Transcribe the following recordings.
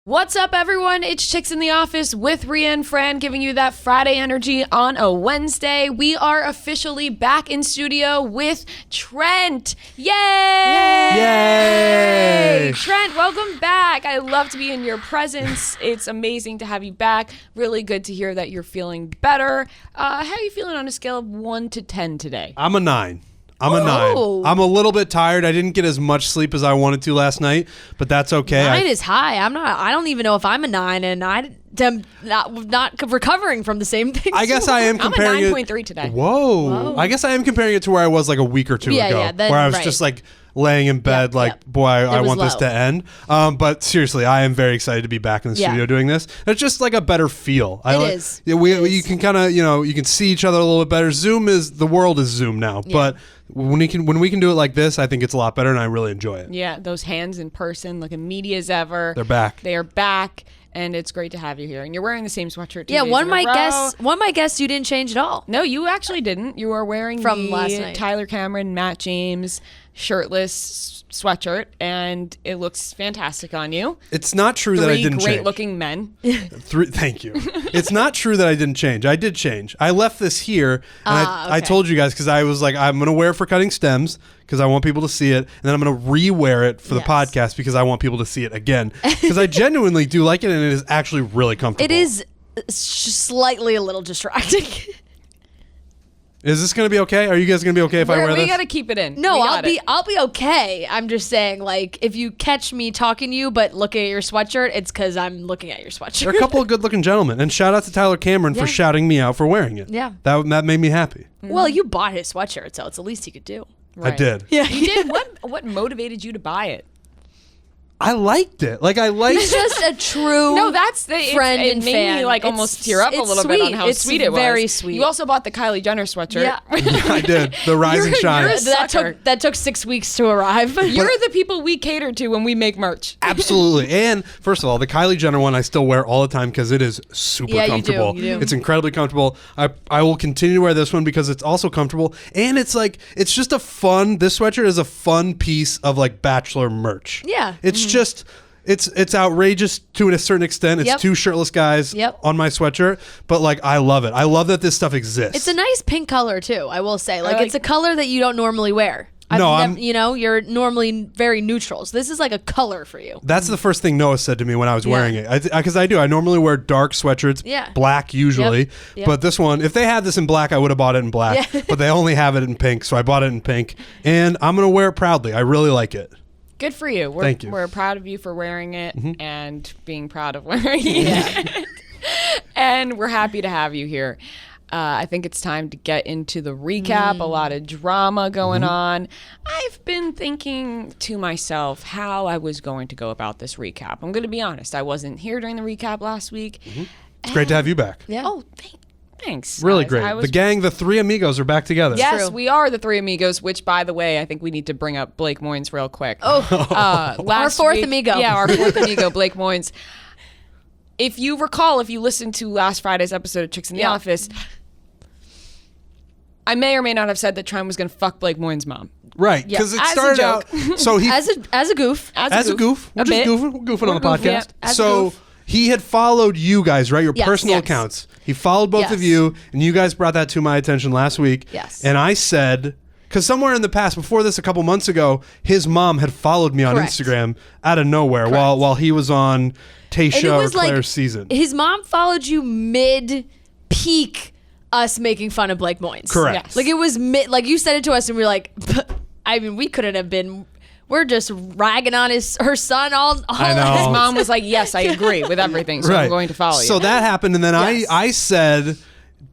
What's up, everyone? It's Chicks in the Office with Rhea and Fran, giving you that Friday energy on a Wednesday. We are officially back in studio with Trent. Yay! Yay! Trent, welcome back. I love to be in your presence. It's amazing to have you back. Really good to hear that you're feeling better. How are you feeling on a scale of 1 to 10 today? I'm a 9. I'm a 9. I'm a little bit tired. I didn't get as much sleep as I wanted to last night, but that's okay. 9 is high. I don't even know if I'm a 9, and I'm not recovering from the same thing. I guess I am comparing I'm a 9.3 today. Whoa. I guess I am comparing it to where I was like a week or two ago, then, where I was just like laying in bed boy, I want this to end. But seriously, I am very excited to be back in the studio doing this. It's just like a better feel. It is. You can kind of, you can see each other a little bit better. The world is Zoom now, but when we can do it like this, I think it's a lot better, and I really enjoy it. Yeah, those hands in person, looking meaty as ever. They're back. They are back, and it's great to have you here. And you're wearing the same sweatshirt. One might guess you didn't change at all. No, you actually didn't. You are wearing from the last night. Tyler Cameron, Matt James shirtless sweatshirt, and it looks fantastic on you. It's not true that I didn't change. 3 great-looking men. Thank you. It's not true that I didn't change. I did change. I left this here, and I told you guys because I was like, I'm going to wear it for cutting stems because I want people to see it, and then I'm going to re-wear it for the podcast because I want people to see it again because I genuinely do like it, and it is actually really comfortable. It is slightly a little distracting. Is this going to be okay? Are you guys going to be okay if I wear this? We got to keep it in. No, I'll be okay. I'm just saying, like, if you catch me talking to you but looking at your sweatshirt, it's because I'm looking at your sweatshirt. There are a couple of good-looking gentlemen, and shout out to Tyler Cameron for shouting me out for wearing it. Yeah. That made me happy. Well, you bought his sweatshirt, so it's the least he could do. Right. I did. Yeah, you did. What motivated you to buy it? I liked it. Like, I liked He's just a true friend it and made fan. me like almost tear up a little bit on how sweet it was. Very sweet. You also bought the Kylie Jenner sweatshirt. Yeah. I did. The Rise and Shine. That took 6 weeks to arrive. You're the people we cater to when we make merch. Absolutely. And first of all, the Kylie Jenner one I still wear all the time because it is super comfortable. You do. It's incredibly comfortable. I will continue to wear this one because it's also comfortable. And it's like, it's just this sweatshirt is a fun piece of like Bachelor merch. Yeah. It's just... It's outrageous to a certain extent. It's 2 shirtless guys on my sweatshirt, but like I love it. I love that this stuff exists. It's a nice pink color too, I will say. Like it's a color that you don't normally wear. You're normally very neutral. So this is like a color for you. That's the first thing Noah said to me when I was wearing it. Because I do. I normally wear dark sweatshirts, black usually. Yep. But this one, if they had this in black, I would have bought it in black. Yeah. But they only have it in pink, so I bought it in pink. And I'm going to wear it proudly. I really like it. Good for you. Thank you. We're proud of you for wearing it and being proud of wearing it. And we're happy to have you here. I think it's time to get into the recap. A lot of drama going on. I've been thinking to myself how I was going to go about this recap. I'm going to be honest. I wasn't here during the recap last week. It's great to have you back. Yeah. Oh, thanks. Really great. The gang, the 3 amigos are back together. Yes, we are the 3 amigos, which, by the way, I think we need to bring up Blake Moynes real quick. Our 4th amigo. Yeah, our 4th amigo, Blake Moynes. If you recall, if you listened to last Friday's episode of Chicks in the Office, I may or may not have said that Trent was going to fuck Blake Moynes' mom. Right, because it started out... So he, as a goof. As a goof. We're just goofing on the podcast. So he had followed you guys, right? Your personal accounts. He followed both of you, and you guys brought that to my attention last week. Yes. And I said, because somewhere in the past, before this, a couple months ago, his mom had followed me on Instagram out of nowhere while he was on Tasha or Claire's season. His mom followed you mid-peak us making fun of Blake Moynes. Correct. Yes. Like it was like you said it to us, and we were like, I mean, we couldn't have been. We're just ragging on her son all I know. His mom was like, yes, I agree with everything, so I'm going to follow you. So that happened, and then I said,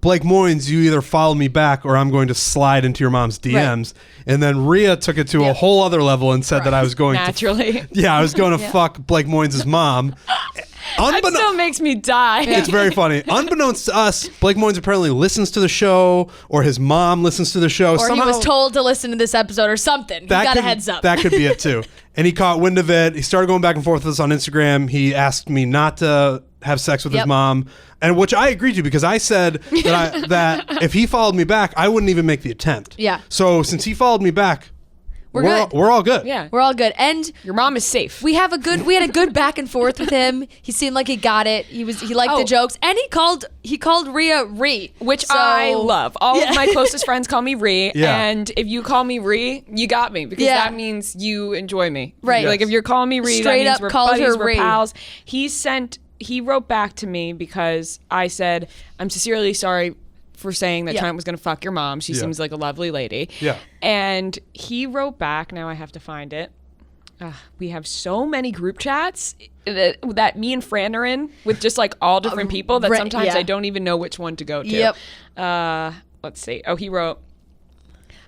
Blake Moynes, you either follow me back or I'm going to slide into your mom's DMs. Right. And then Rhea took it to a whole other level and said that I was going to... Yeah, I was going to fuck Blake Moynes' mom. That still makes me die. It's very funny. Unbeknownst to us, Blake Moynes apparently listens to the show, or his mom listens to the show. Or somehow, he was told to listen to this episode or something. He got a heads up. That could be it too. And he caught wind of it. He started going back and forth with us on Instagram. He asked me not to have sex with his mom, and which I agreed to because I said that if he followed me back, I wouldn't even make the attempt. Yeah. So since he followed me back, We're good. We're all good. Yeah. We're all good. And Your mom is safe. we had a good back and forth with him. He seemed like he got it. He liked the jokes, and he called Rhea Ree, which I love. All of my closest friends call me Ree, Yeah. and if you call me Ree, you got me, because that means you enjoy me. Right. Like, if you're calling me Ree, Straight that means up we're calls buddies, her we're Ree. pals. He wrote back to me because I said, I'm sincerely sorry for saying that Trent was going to fuck your mom. She seems like a lovely lady. Yeah. And he wrote back. Now I have to find it. We have so many group chats that me and Fran are in with just like all different people that sometimes I don't even know which one to go to. Yep. Let's see. Oh, he wrote,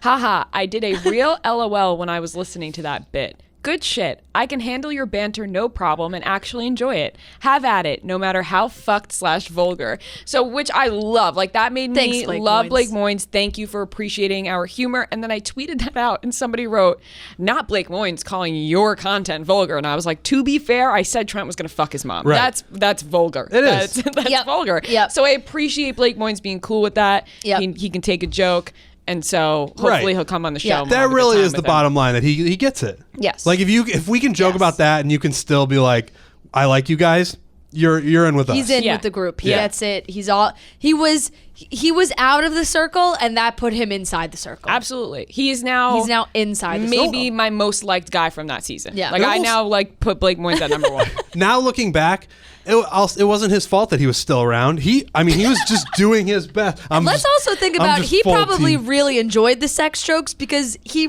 haha, I did a real LOL when I was listening to that bit. Good shit. I can handle your banter no problem and actually enjoy it. Have at it, no matter how fucked/vulgar. So, which I love. Like, that made me love Blake Moynes. Thank you for appreciating our humor. And then I tweeted that out, and somebody wrote, not Blake Moynes calling your content vulgar. And I was like, to be fair, I said Trent was going to fuck his mom. Right. That's vulgar. It is. That's vulgar. Yep. So I appreciate Blake Moynes being cool with that. Yep. He can take a joke. And so hopefully he'll come on the show. Yeah. and we'll That have a good really time is the with him. bottom line, that he gets it. Yes. Like, if we can joke about that and you can still be like, I like you guys, you're in with us. He's in Yeah. with the group. He Yeah. gets it. He was out of the circle, and that put him inside the circle. Absolutely. He's now inside the maybe circle. my most liked guy from that season. Yeah. Like, I now put Blake Moynes at number one. Now looking back, it wasn't his fault that he was still around. He was just doing his best. Let's also think about he probably really enjoyed the sex jokes because he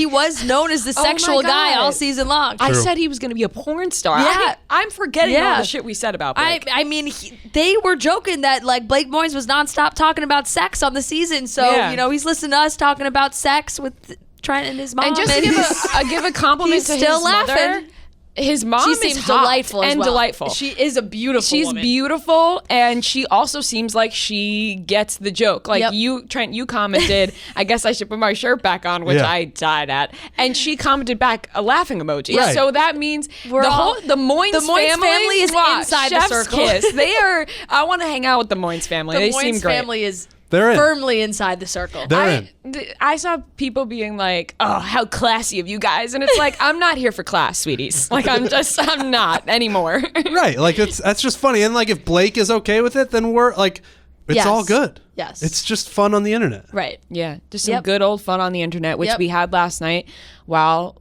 was known as the Oh my sexual guy God. all season long. I said he was going to be a porn star. Yeah. I'm forgetting all Yeah. the shit we said about Blake. I mean, they were joking that like Blake Moynes was nonstop talking about sex on the season. So he's listening to us talking about sex with Trent and his mom. and just to give a compliment He's to still his mother. laughing. His mom She is seems hot delightful as and well. delightful. She is a beautiful She's woman. beautiful, and she also seems like she gets the joke. Like Yep. Trent, you commented, I guess I should put my shirt back on, which I died at. And she commented back a laughing emoji. Right. So that means the Moynes family is inside the chef's circle. Kiss. They are. I want to hang out with the Moynes family. They The seem Moynes great. family is They're in. firmly inside the circle. They're in. I saw people being like, "Oh, how classy of you guys," and it's like, I'm not here for class, sweeties. Like, I'm not anymore. Right. Like, that's just funny. And like, if Blake is okay with it, then we're like, it's Yes. all good. Yes. It's just fun on the internet. Right. Yeah, just some Yep. good old fun on the internet, which Yep. we had last night while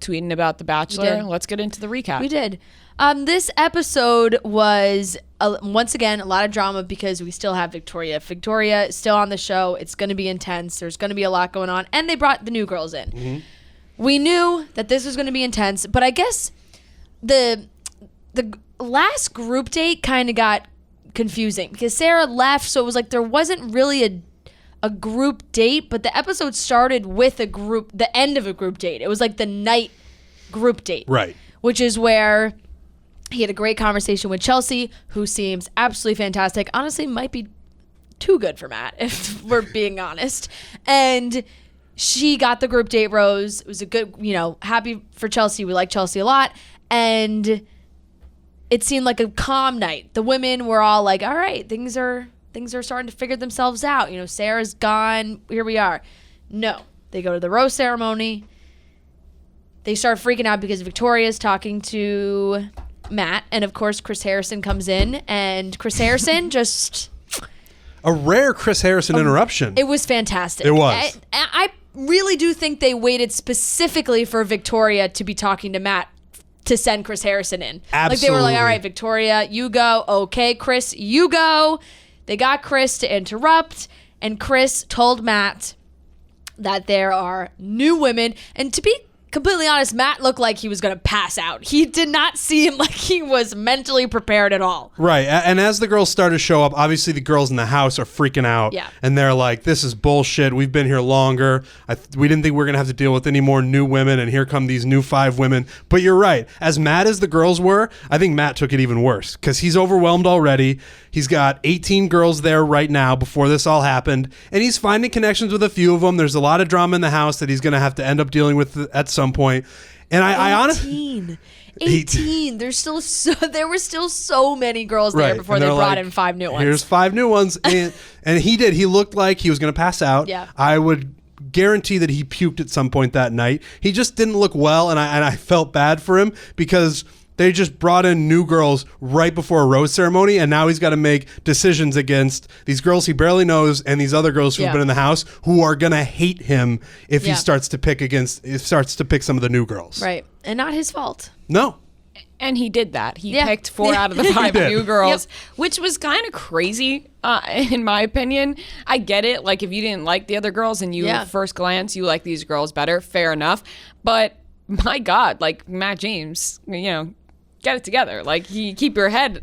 tweeting about The Bachelor. did. Let's get into the recap. We did. This episode was, once again, a lot of drama because we still have Victoria. Victoria is still on the show. It's going to be intense. There's going to be a lot going on. And they brought the new girls in. Mm-hmm. We knew that this was going to be intense, but I guess the last group date kind of got confusing because Sarah left, so it was like there wasn't really a group date, but the episode started with the end of a group date. It was like the night group date. Right. Which is where he had a great conversation with Chelsea, who seems absolutely fantastic. Honestly, might be too good for Matt, if we're being honest. And she got the group date rose. It was a good, happy for Chelsea. We like Chelsea a lot. And it seemed like a calm night. The women were all like, all right, things are starting to figure themselves out. Sarah's gone. Here we are. No. They go to the rose ceremony. They start freaking out because Victoria's talking to Matt. And, of course, Chris Harrison comes in. And Chris Harrison just... A rare Chris Harrison interruption. It was fantastic. It was. I really do think they waited specifically for Victoria to be talking to Matt to send Chris Harrison in. Absolutely. Like, they were like, all right, Victoria, you go. Okay, Chris, you go. They got Chris to interrupt. And Chris told Matt that there are new women. And to be completely honest, Matt looked like he was going to pass out. He did not seem like he was mentally prepared at all. Right. And as the girls start to show up, obviously the girls in the house are freaking out. Yeah. And they're like, this is bullshit. We've been here longer. We didn't think we were going to have to deal with any more new women. And here come these new 5 women. But you're right. As mad as the girls were, I think Matt took it even worse because he's overwhelmed already. He's got 18 girls there right now before this all happened. And he's finding connections with a few of them. There's a lot of drama in the house that he's going to have to end up dealing with at some point. And I honestly... 18. There were still so many girls there Right. before And they they're brought like, in 5 new ones. Here's 5 new ones. And he did. He looked like he was going to pass out. Yeah. I would guarantee that he puked at some point that night. He just didn't look well, and I felt bad for him because they just brought in new girls right before a rose ceremony, and now he's got to make decisions against these girls he barely knows and these other girls who've been in the house who are going to hate him if he starts to pick some of the new girls. Right. And not his fault. No. And he did that. He picked 4 out of the 5 new girls, which was kind of crazy, in my opinion. I get it. Like, if you didn't like the other girls and you at first glance, you like these girls better, fair enough. But my God, like Matt James, get it together. Like, keep your head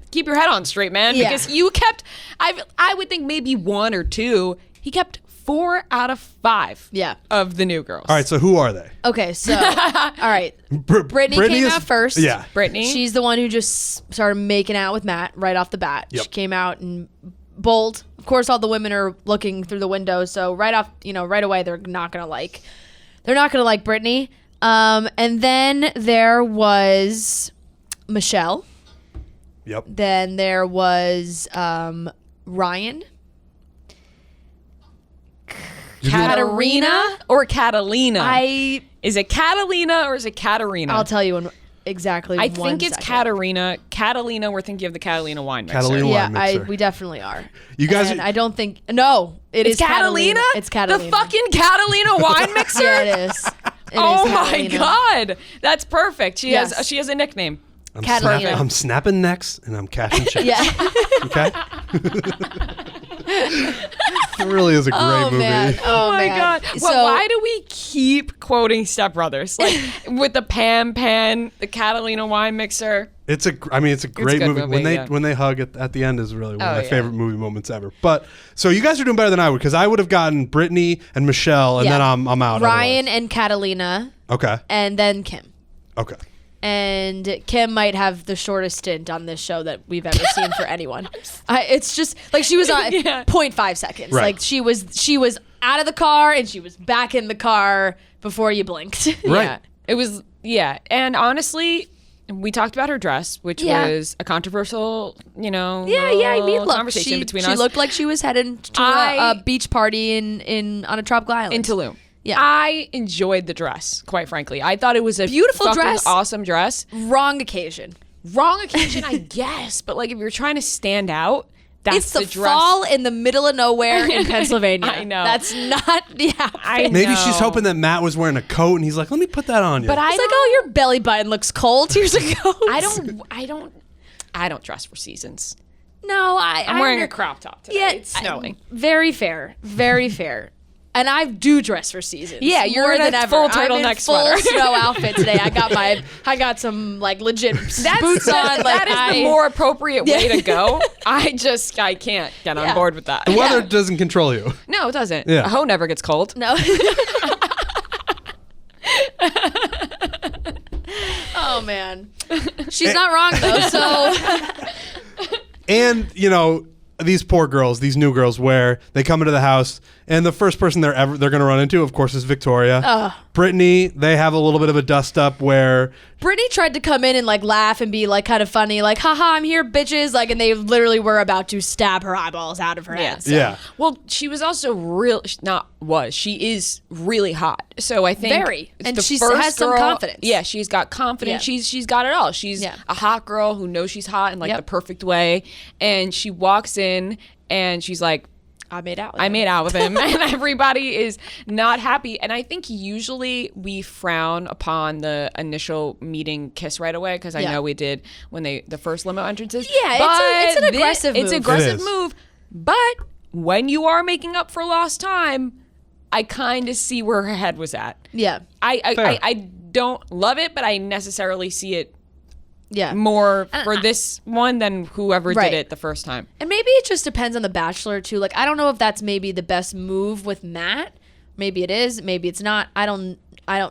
on straight, man. Yeah. Because you kept, I would think maybe 1 or 2. He kept 4 out of 5 of the new girls. All right, so who are they? Okay, so, all right. Brittany came out first. Yeah. Brittany. She's the one who just started making out with Matt right off the bat. Yep. She came out and bold. Of course, all the women are looking through the window, so right away, they're not going to like Brittany. And then there was Michelle. Yep. Then there was Ryan. Catalina or Catalina? Is it Catalina or is it Katarina? I'll tell you exactly. I think it's Katarina. Catalina, we're thinking of the Catalina wine mixer. Catalina wine mixer. We definitely are. You guys, and I don't think it's Catalina. It's Catalina. The fucking Catalina wine mixer. Yeah, it is. Oh is my Catalina. God, that's perfect. She Yes. has a nickname. Catalina. I'm snapping necks and I'm cashing checks. Yeah. Okay. It really is a great movie. Man. Oh my man. God. Well, why do we keep quoting Step Brothers? Like with the Pam Pan, the Catalina wine mixer. It's a great good movie. movie, When they hug at the end is really one of my yeah. favorite movie moments ever. But so you guys are doing better than I would, because I would have gotten Brittany and Michelle, and then I'm out. Ryan otherwise. and Catalina. Okay. And then Kim. Okay. And Kim might have the shortest stint on this show that we've ever seen for anyone. It's just like she was on 0.5 seconds. Right. Like she was out of the car and she was back in the car before you blinked. Right. Yeah. It was and honestly, we talked about her dress, which was a controversial, I mean, look, conversation between us. She looked like she was heading to a beach party on a tropical island. In Tulum. Yeah. I enjoyed the dress, quite frankly. I thought it was a Beautiful fucking dress. awesome dress. Wrong occasion. Wrong occasion, I guess. But like, if you're trying to stand out, that's It's the dress. fall in the middle of nowhere in Pennsylvania. I know. That's not the outfit. I Maybe know. she's hoping that Matt was wearing a coat, and he's like, "Let me put that on you." But It's like, oh, your belly button looks cold. Here's a coat. I don't dress for seasons. No, I'm wearing a crop top today. Yeah, It's snowing. Very fair. Very fair. And I do dress for seasons. Yeah, you're more in than a ever. full I'm turtleneck in full sweater. snow outfit today. I got some like legit boots on. Like that is the more appropriate way to go. I can't get on board with that. the weather doesn't control you. No, it doesn't. Yeah. A hoe never gets cold. No. Oh man, she's not wrong though. So And these poor girls, these new girls, where they come into the house, and the first person they're going to run into, of course, is Victoria. Brittany, they have a little bit of a dust up where Brittany tried to come in and like laugh and be like kind of funny, like haha, I'm here, bitches, like, and they literally were about to stab her eyeballs out of her head. So. yeah. Well, she was also she is really hot. So I think Very. it's And the she first has some girl- confidence. Yeah, she's got confidence. Yeah. She's got it all. She's a hot girl who knows she's hot in like the perfect way. And she walks in and she's like, I made out with him. And everybody is not happy. And I think usually we frown upon the initial meeting kiss right away, because I know we did when the first limo entrances. Yeah, it's an aggressive move. It's an aggressive It is. move. But when you are making up for lost time, I kind of see where her head was at. Yeah. I don't love it, but I necessarily see it Yeah. more for this one than whoever Right. did it the first time. And maybe it just depends on the Bachelor too. Like, I don't know if that's maybe the best move with Matt. Maybe it is. Maybe it's not. I don't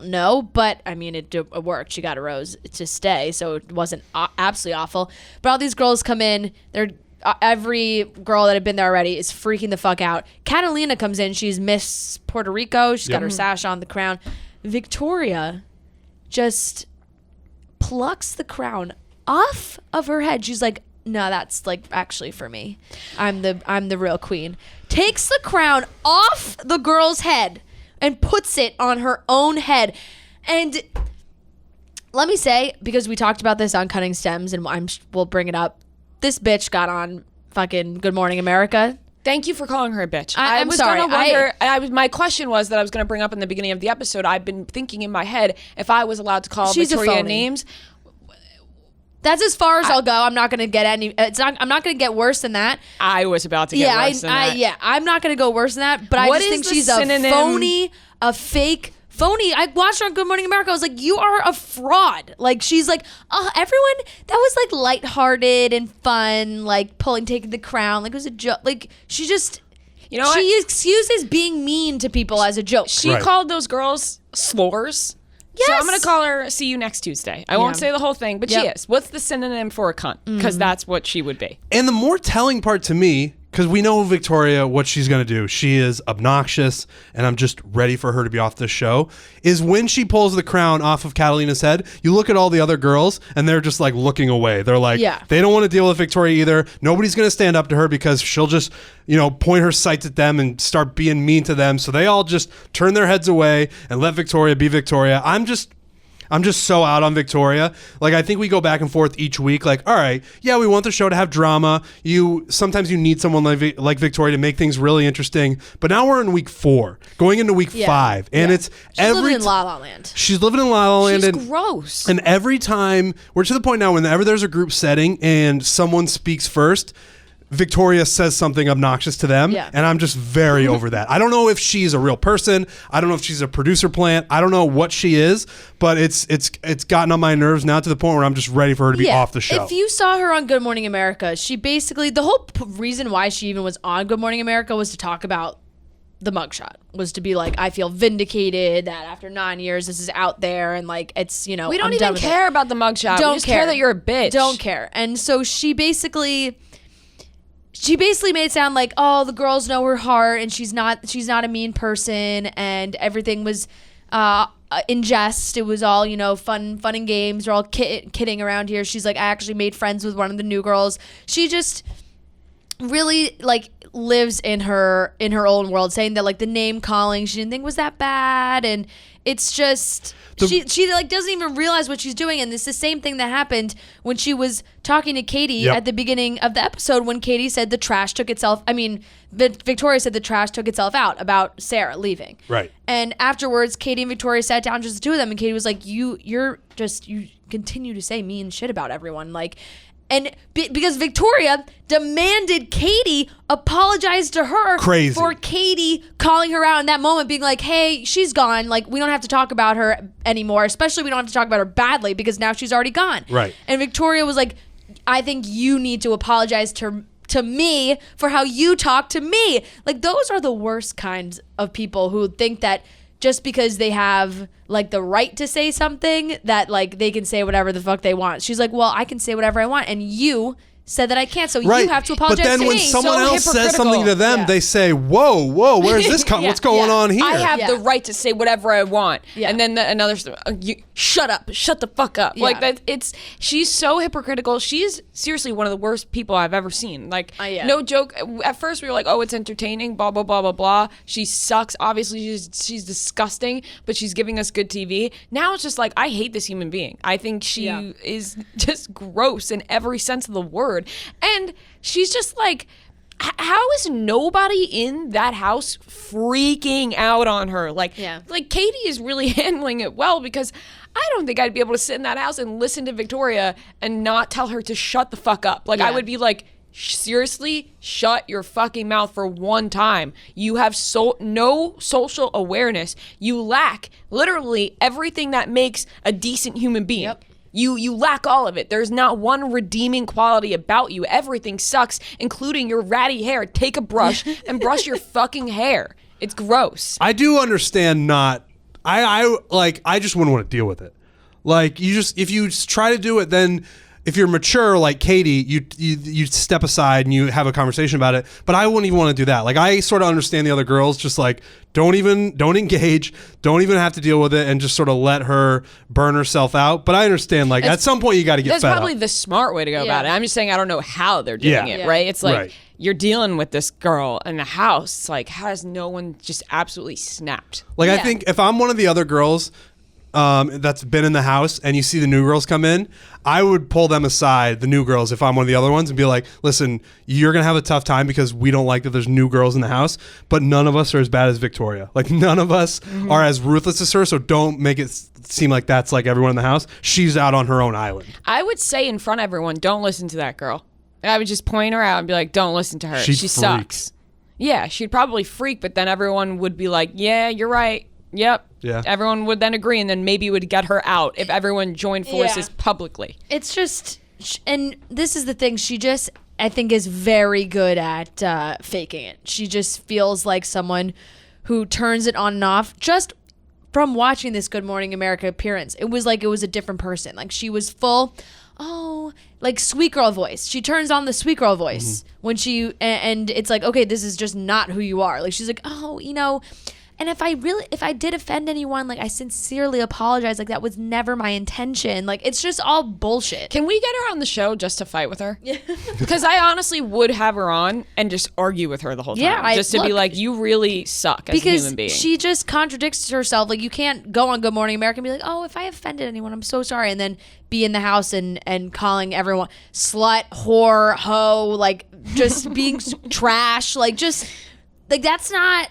know. But I mean, it worked. She got a rose to stay, so it wasn't absolutely awful. But all these girls come in. They're every girl that had been there already is freaking the fuck out. Catalina comes in. She's Miss Puerto Rico. She's got her sash on, the crown. Victoria just plucks the crown off of her head. She's like, no, that's like actually for me. I'm the real queen. Takes the crown off the girl's head and puts it on her own head. And let me say, because we talked about this on Cutting Stems, and we'll bring it up, this bitch got on fucking Good Morning America. Thank you for calling her a bitch. I'm sorry. My question was that I was going to bring up in the beginning of the episode. I've been thinking in my head, if I was allowed to call Victoria names. That's as far as I'll go. I'm not going to get I'm not going to get worse than that. I was about to get worse than that. Yeah, I'm not going to go worse than that. But I just think she's a phony, a fake phony. I watched her on Good Morning America. I was like, you are a fraud. Like, she's like, oh, everyone, that was like lighthearted and fun, like taking the crown. Like, it was a joke. Like, she just, she excuses being mean to people as a joke. She called those girls slores. Yes. So I'm going to call her see you next Tuesday. I won't say the whole thing, but she is. What's the synonym for a cunt? Because that's what she would be. And the more telling part to me, because we know Victoria, what she's going to do. She is obnoxious, and I'm just ready for her to be off this show, is when she pulls the crown off of Catalina's head, you look at all the other girls, and they're just like looking away. They're like, they don't want to deal with Victoria either. Nobody's going to stand up to her because she'll just, point her sights at them and start being mean to them. So they all just turn their heads away and let Victoria be Victoria. I'm just so out on Victoria. Like, I think we go back and forth each week. Like, all right, we want the show to have drama. Sometimes you need someone like Victoria to make things really interesting. But now we're in week 4, going into week 5, and it's she's living in La La Land. She's living in La La Land. She's gross. And every time we're to the point now, whenever there's a group setting and someone speaks first, Victoria says something obnoxious to them, and I'm just very over that. I don't know if she's a real person. I don't know if she's a producer plant. I don't know what she is, but it's gotten on my nerves now to the point where I'm just ready for her to be off the show. If you saw her on Good Morning America, she basically, the whole reason why she even was on Good Morning America was to talk about the mugshot, was to be like, I feel vindicated that after 9 years this is out there, and like it's we don't even care about the mugshot. Don't we just care that you're a bitch. Don't care. And so she basically made it sound like, oh, the girls know her heart, and she's not a mean person, and everything was in jest. It was all fun and games. We're all kidding around here. She's like, I actually made friends with one of the new girls. She just really like lives in her own world, saying that like the name calling she didn't think was that bad, and it's just she like doesn't even realize what she's doing. And it's the same thing that happened when she was talking to Katie at the beginning of the episode, when Katie said Victoria said the trash took itself out about Sarah leaving. Right. And afterwards, Katie and Victoria sat down, just the two of them, and Katie was like, you continue to say mean shit about everyone, like. And because Victoria demanded Katie apologize to her for Katie calling her out in that moment, being like, hey, she's gone. Like, we don't have to talk about her anymore. Especially we don't have to talk about her badly because now she's already gone. Right. And Victoria was like, I think you need to apologize to me for how you talk to me. Like, those are the worst kinds of people who think that just because they have like the right to say something, that like they can say whatever the fuck they want. She's like, well, I can say whatever I want, and you said that I can't, so you have to apologize to me. But then when someone else says something to them, they say, whoa, where's this come? What's going on here? I have the right to say whatever I want. And then another, shut up, shut the fuck up. Like that. She's so hypocritical. She's seriously one of the worst people I've ever seen. Like, no joke. At first we were like, oh, it's entertaining, blah, blah, blah, blah, blah. She sucks. Obviously she's disgusting, but she's giving us good TV. Now it's just like, I hate this human being. I think she is just gross in every sense of the word. And she's just like, how is nobody in that house freaking out on her? Like Katie is really handling it well, because I don't think I'd be able to sit in that house and listen to Victoria and not tell her to shut the fuck up. Like, I would be like, seriously, shut your fucking mouth for one time. You have no social awareness. You lack literally everything that makes a decent human being. Yep. You lack all of it. There's not one redeeming quality about you. Everything sucks, including your ratty hair. Take a brush and brush your fucking hair. It's gross. I do understand I just wouldn't want to deal with it. Like, if you try to do it, then if you're mature like Katie, you step aside and you have a conversation about it. But I wouldn't even want to do that. Like, I sort of understand the other girls, just like, don't engage, don't even have to deal with it, and just sort of let her burn herself out. But I understand, like, at some point you got to get fed up. That's probably the smart way to go about it. I'm just saying I don't know how they're doing it, right? It's like you're dealing with this girl in the house. Like, how has no one just absolutely snapped? Like, I think if I'm one of the other girls that's been in the house and you see the new girls come in, I would pull them aside, the new girls, if I'm one of the other ones, and be like, listen, you're going to have a tough time because we don't like that there's new girls in the house, but none of us are as bad as Victoria. Like, none of us are as ruthless as her, so don't make it seem like that's like everyone in the house. She's out on her own island. I would say in front of everyone, don't listen to that girl. I would just point her out and be like, don't listen to her. She sucks. Yeah, she'd probably freak, but then everyone would be like, yeah, you're right. Yep. Yeah. Everyone would then agree, and then maybe it would get her out if everyone joined forces publicly. It's just, and this is the thing, she just, I think, is very good at faking it. She just feels like someone who turns it on and off. Just from watching this Good Morning America appearance, it was like it was a different person. Like, she was full, like sweet girl voice. She turns on the sweet girl voice when she, and it's like, okay, this is just not who you are. Like, she's like, and if I did offend anyone, like, I sincerely apologize. Like, that was never my intention. Like, it's just all bullshit. Can we get her on the show just to fight with her? Yeah. Because I honestly would have her on and just argue with her the whole time. Yeah, just to be like, you really suck as a human being. Because she just contradicts herself. Like, you can't go on Good Morning America and be like, oh, if I offended anyone, I'm so sorry. And then be in the house and calling everyone slut, whore, hoe, like, just being trash. Like, just, like, that's not...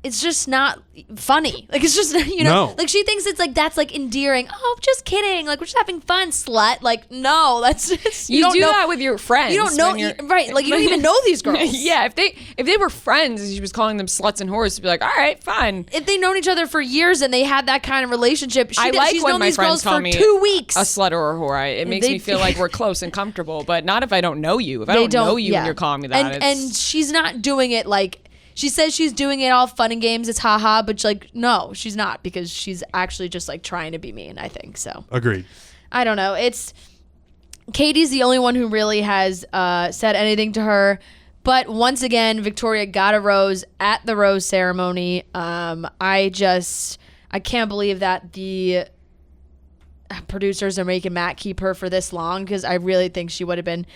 It's just not funny. Like, it's just, like, she thinks it's like, that's like endearing. Oh, just kidding. Like, we're just having fun, slut. Like, no, that's, you do that with your friends. You don't know, right. Like, you don't even know these girls. Yeah. If they were friends and she was calling them sluts and whores, to be like, all right, fine. If they've known each other for years and they had that kind of relationship, she's when known my these friends girls call for me 2 weeks. A slut or a whore. It makes me feel like we're close and comfortable, but not if I don't know you. If I don't know you and you're calling me that. And she's not doing it like, she says she's doing it all fun and games. It's haha, but like, no, she's not, because she's actually just like trying to be mean, I think. So agreed. I don't know. Katie's the only one who really has said anything to her. But once again, Victoria got a rose at the rose ceremony. I can't believe that the producers are making Matt keep her for this long, because I really think she would have been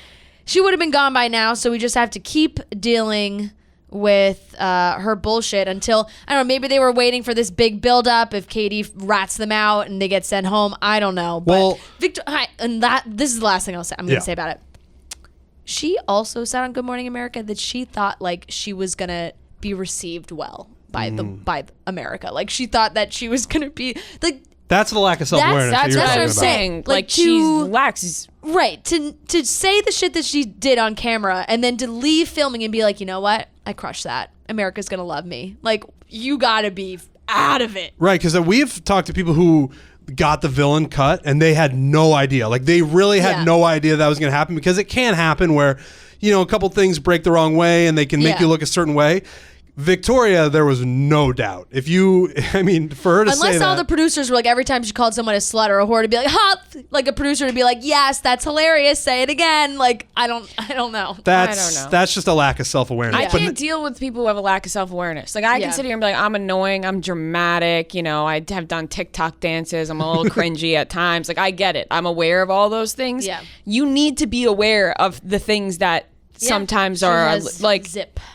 gone by now. So we just have to keep dealing with her bullshit until, I don't know, maybe they were waiting for this big buildup. If Katie rats them out and they get sent home, I don't know. But this is the last thing I'm going to say about it. She also said on Good Morning America that she thought like she was going to be received well by America. Like, she thought that she was going to be like, that's the lack of self-awareness. That's what I'm saying. Like, she lacks. Right. To say the shit that she did on camera and then to leave filming and be like, you know what? I crushed that. America's going to love me. Like, you got to be out of it. Right. Because we've talked to people who got the villain cut and they had no idea. Like, they really had no idea that was going to happen, because it can happen where, a couple things break the wrong way and they can make you look a certain way. Victoria, there was no doubt. For her to say that. Unless all the producers were like, every time she called someone a slut or a whore, to be like, ha! Like, a producer to be like, yes, that's hilarious, say it again. Like, I don't know. That's just a lack of self-awareness. I can't deal with people who have a lack of self-awareness. Like, I can sit here and be like, I'm annoying, I'm dramatic, I have done TikTok dances, I'm a little cringy at times. Like, I get it. I'm aware of all those things. Yeah. You need to be aware of the things that sometimes are like,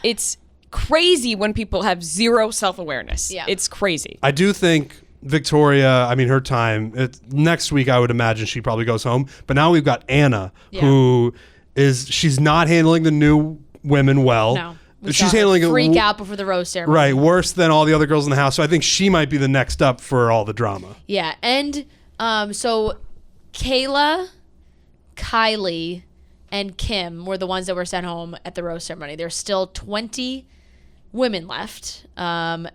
it's crazy when people have zero self-awareness. Yeah. It's crazy. I do think Victoria, her time, next week I would imagine she probably goes home. But now we've got Anna, who she's not handling the new women well. No. She's handling it. Freak out before the rose ceremony. Right. Worse than all the other girls in the house. So I think she might be the next up for all the drama. Yeah. And so Kayla, Kylie, and Kim were the ones that were sent home at the rose ceremony. There's still 20 women left, an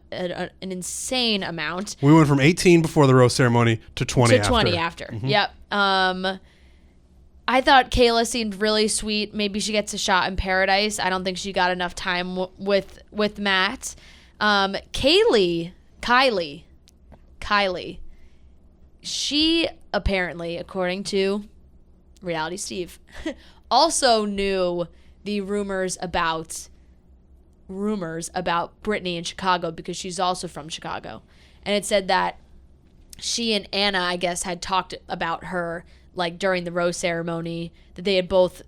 insane amount. We went from 18 before the rose ceremony to 20 after. 20 after. Mm-hmm. Yep. I thought Kayla seemed really sweet. Maybe she gets a shot in paradise. I don't think she got enough time with Matt. Kylie, she apparently, according to Reality Steve, also knew the rumors about Brittany in Chicago because she's also from Chicago. And it said that she and Anna, I guess, had talked about her like during the rose ceremony, that they had both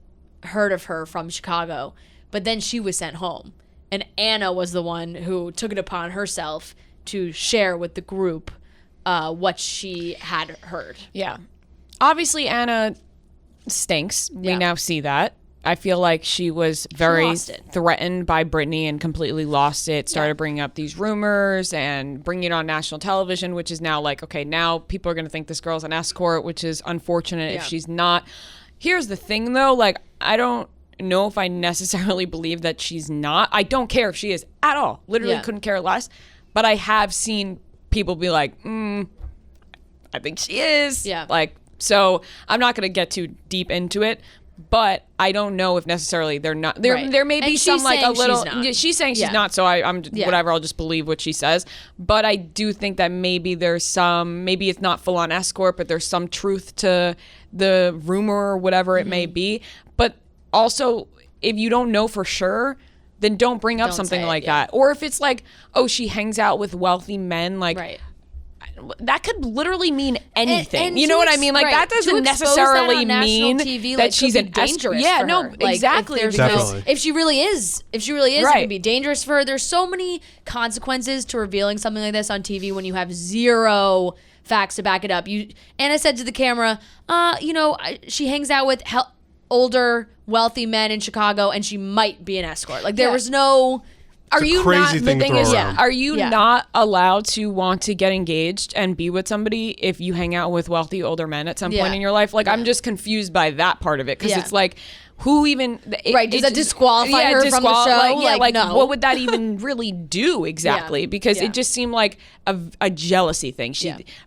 heard of her from Chicago. But then she was sent home. And Anna was the one who took it upon herself to share with the group what she had heard. Yeah. Obviously, Anna stinks. We now see that. I feel like she was very threatened by Brittany and completely lost it. Started bringing up these rumors and bringing it on national television, which is now like, okay, now people are going to think this girl's an escort, which is unfortunate if she's not. Here's the thing, though. Like, I don't know if I necessarily believe that she's not. I don't care if she is at all. Literally couldn't care less. But I have seen people be like, I think she is. Yeah. Like, so I'm not going to get too deep into it. But I don't know if necessarily they're not. There may be some like a little. She's saying she's not. So I'm whatever. I'll just believe what she says. But I do think that maybe there's some. Maybe it's not full on escort, but there's some truth to the rumor or whatever it may be. But also, if you don't know for sure, then don't bring up something like that. Or if it's like, oh, she hangs out with wealthy men, like. That could literally mean anything. And you know what I mean? Like that doesn't necessarily mean TV, that she's dangerous. Yeah, for no, her. Like, exactly. If she really is, it could be dangerous for her. There's so many consequences to revealing something like this on TV when you have zero facts to back it up. Anna said to the camera, she hangs out with older, wealthy men in Chicago, and she might be an escort. Like there was no. Are you not? The thing is, are you not allowed to want to get engaged and be with somebody if you hang out with wealthy older men at some point in your life? Like, I'm just confused by that part of it because it's like, who even? Does that disqualify her from the show? Like, no. What would that even really do exactly? Because it just seemed like a jealousy thing.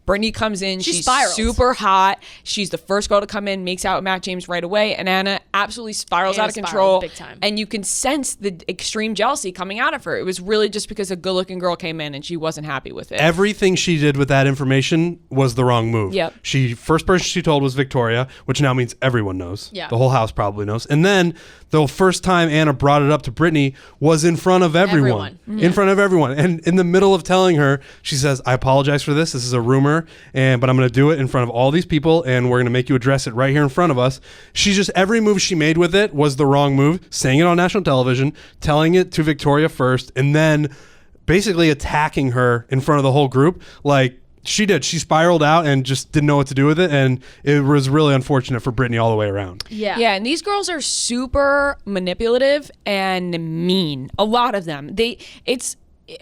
Brittany comes in, she's super hot. She's the first girl to come in, makes out with Matt James right away, and Anna absolutely spirals out of control. Big time. And you can sense the extreme jealousy coming out of her. It was really just because a good-looking girl came in and she wasn't happy with it. Everything she did with that information was the wrong move. Yep. First person she told was Victoria, which now means everyone knows. Yeah. The whole house probably knows. And then the first time Anna brought it up to Brittany was in front of everyone. In front of everyone. And in the middle of telling her, she says, I apologize for this. This is a rumor, but I'm going to do it in front of all these people, and we're going to make you address it right here in front of us. Every move she made with it was the wrong move, saying it on national television, telling it to Victoria first, and then basically attacking her in front of the whole group. Like, she did. She spiraled out and just didn't know what to do with it, and it was really unfortunate for Brittany all the way around. Yeah, and these girls are super manipulative and mean. A lot of them.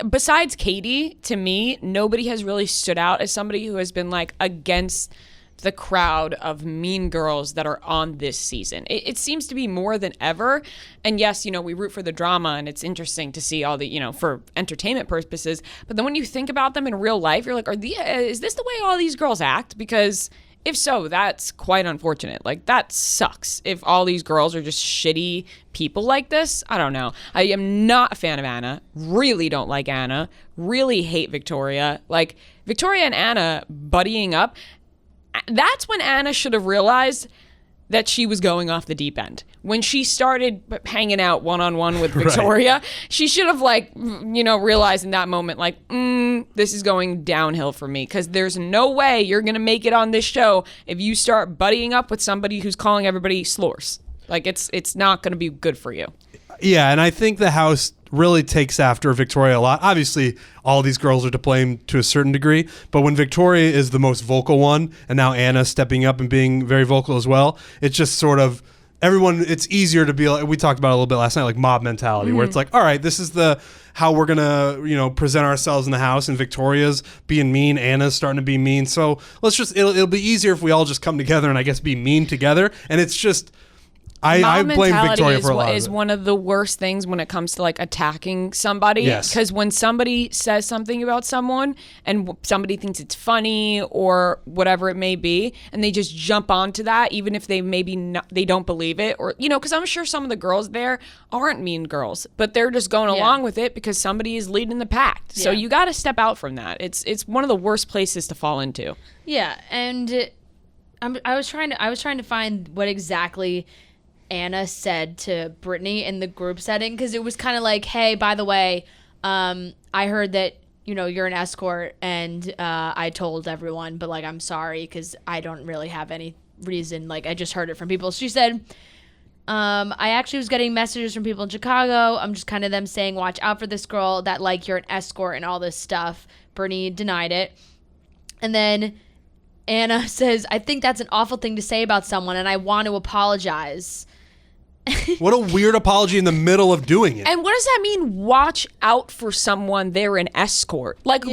Besides Katie, to me, nobody has really stood out as somebody who has been like against the crowd of mean girls that are on this season. It seems to be more than ever. And yes, we root for the drama and it's interesting to see all the, for entertainment purposes. But then when you think about them in real life, you're like, is this the way all these girls act? Because if so, that's quite unfortunate. Like, that sucks. If all these girls are just shitty people like this, I don't know. I am not a fan of Anna. Really don't like Anna. Really hate Victoria. Like, Victoria and Anna buddying up, that's when Anna should have realized that she was going off the deep end. When she started hanging out one-on-one with Victoria, she should have realized in that moment, this is going downhill for me, because there's no way you're going to make it on this show if you start buddying up with somebody who's calling everybody slurs. Like, it's not going to be good for you. Yeah, and I think the house really takes after Victoria a lot. Obviously, all these girls are to blame to a certain degree, but when Victoria is the most vocal one, and now Anna stepping up and being very vocal as well, it's just sort of everyone, it's easier to be like, we talked about it a little bit last night, like mob mentality, where it's like, all right, this is how we're gonna present ourselves in the house, and Victoria's being mean, Anna's starting to be mean, so it'll be easier if we all just come together and I guess be mean together. And it's just, I blame Victoria for a lot of it. Is one of the worst things when it comes to like attacking somebody. Yes. Because when somebody says something about someone and somebody thinks it's funny or whatever it may be, and they just jump onto that, even if they they don't believe it, or because I'm sure some of the girls there aren't mean girls, but they're just going along with it because somebody is leading the pack. So you got to step out from that. It's one of the worst places to fall into. Yeah, and I was trying to find what exactly Anna said to Brittany in the group setting, because it was kind of like, hey, by the way, I heard that you're an escort, and I told everyone, but like I'm sorry because I don't really have any reason. Like I just heard it from people. She said, I actually was getting messages from people in Chicago. I'm just kind of them saying, watch out for this girl, that like you're an escort and all this stuff. Brittany denied it. And then Anna says, I think that's an awful thing to say about someone, and I want to apologize. What a weird apology in the middle of doing it. And what does that mean? Watch out for someone. They're an escort. Like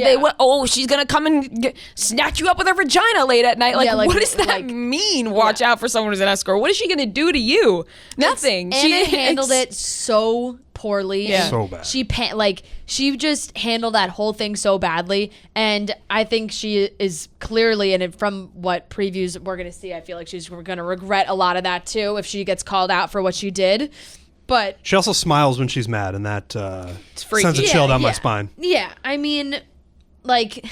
she's gonna come and snatch you up with her vagina late at night. Like, what does that mean? Watch out for someone who's an escort. What is she gonna do to you? Nothing. Anna handled it so poorly. Yeah. So bad. She just handled that whole thing so badly, and I think she is clearly, and from what previews we're gonna see, I feel like she's gonna regret a lot of that too if she gets called out for what she did. But she also smiles when she's mad, and that sends a chill down my spine. Yeah, I mean, like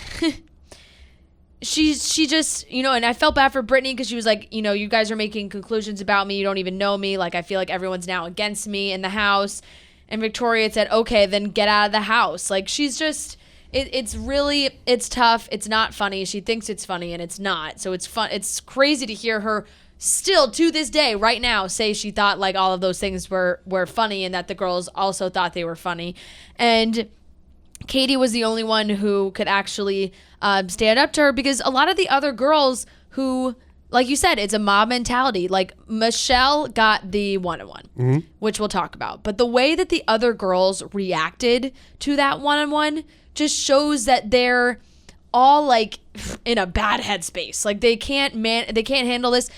she just, and I felt bad for Brittany because she was like, you guys are making conclusions about me. You don't even know me. Like I feel like everyone's now against me in the house. And Victoria said, okay, then get out of the house. Like, she's just, it's tough. It's not funny. She thinks it's funny, and it's not. So it's fun. It's crazy to hear her still to this day, right now, say she thought like all of those things were funny, and that the girls also thought they were funny. And Katie was the only one who could actually stand up to her, because a lot of the other girls who, like you said, it's a mob mentality. Like Michelle got the one-on-one, which we'll talk about. But the way that the other girls reacted to that one-on-one just shows that they're all like in a bad headspace. Like they can't handle this.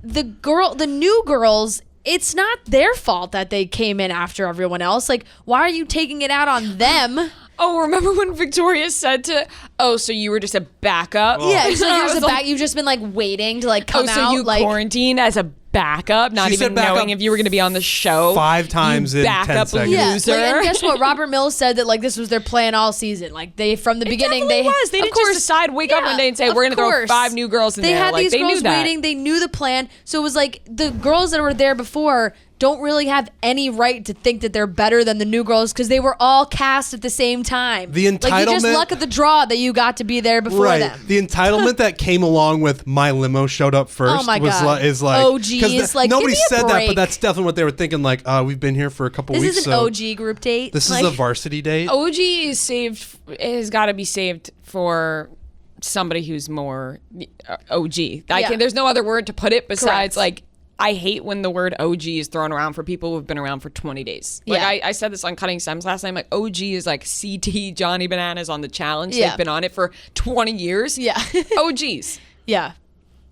The new girls, it's not their fault that they came in after everyone else. Like, why are you taking it out on them? Oh, remember when Victoria said so you were just a backup? Oh. Yeah, so you're just you've just been like waiting to like come out. So you like, quarantined as a backup, not even knowing if you were going to be on the show. 5 times in 10 seconds. Yeah, and guess what? Robert Mills said that like this was their plan all season. Like they, from the beginning, they didn't just decide, wake up one day and say, we're going to throw 5 new girls in there. They had these girls knew waiting. They knew the plan. So it was like the girls that were there before don't really have any right to think that they're better than the new girls, because they were all cast at the same time. The entitlement, like, you just luck of the draw that you got to be there before them. The entitlement that came along with my limo showed up first. Oh my God. Is like, OG is like, nobody give me a said that, break. but that's definitely what they were thinking. Like, we've been here for a couple weeks. This is an OG group date. This is a varsity date. OG is saved. Has got to be saved for somebody who's more OG. There's no other word to put it besides like. I hate when the word OG is thrown around for people who've been around for 20 days. Like I said this on Cutting Stems last night. Like OG is like CT Johnny Bananas on the challenge. Yeah. They've been on it for 20 years. Yeah. OGs. Yeah.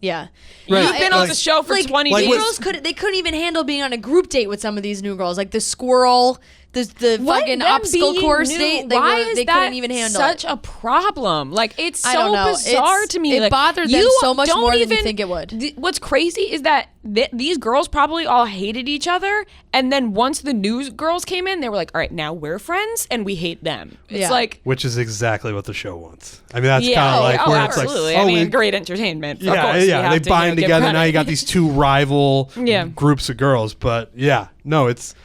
Yeah. Right. You've been on the show for 20 days. Girls couldn't even handle being on a group date with some of these new girls. Like the squirrel, the fucking obstacle course date. They couldn't even handle such a problem? Like, it's so bizarre to me. It like, bothered them so much more than you think it would. What's crazy is that these girls probably all hated each other, and then once the new girls came in, they were like, all right, now we're friends and we hate them. It's like, which is exactly what the show wants. I mean, that's kind of like where it's absolutely. like, I mean, great entertainment. Yeah, of course, they bind together. Now you got these 2 rival groups of girls, but it's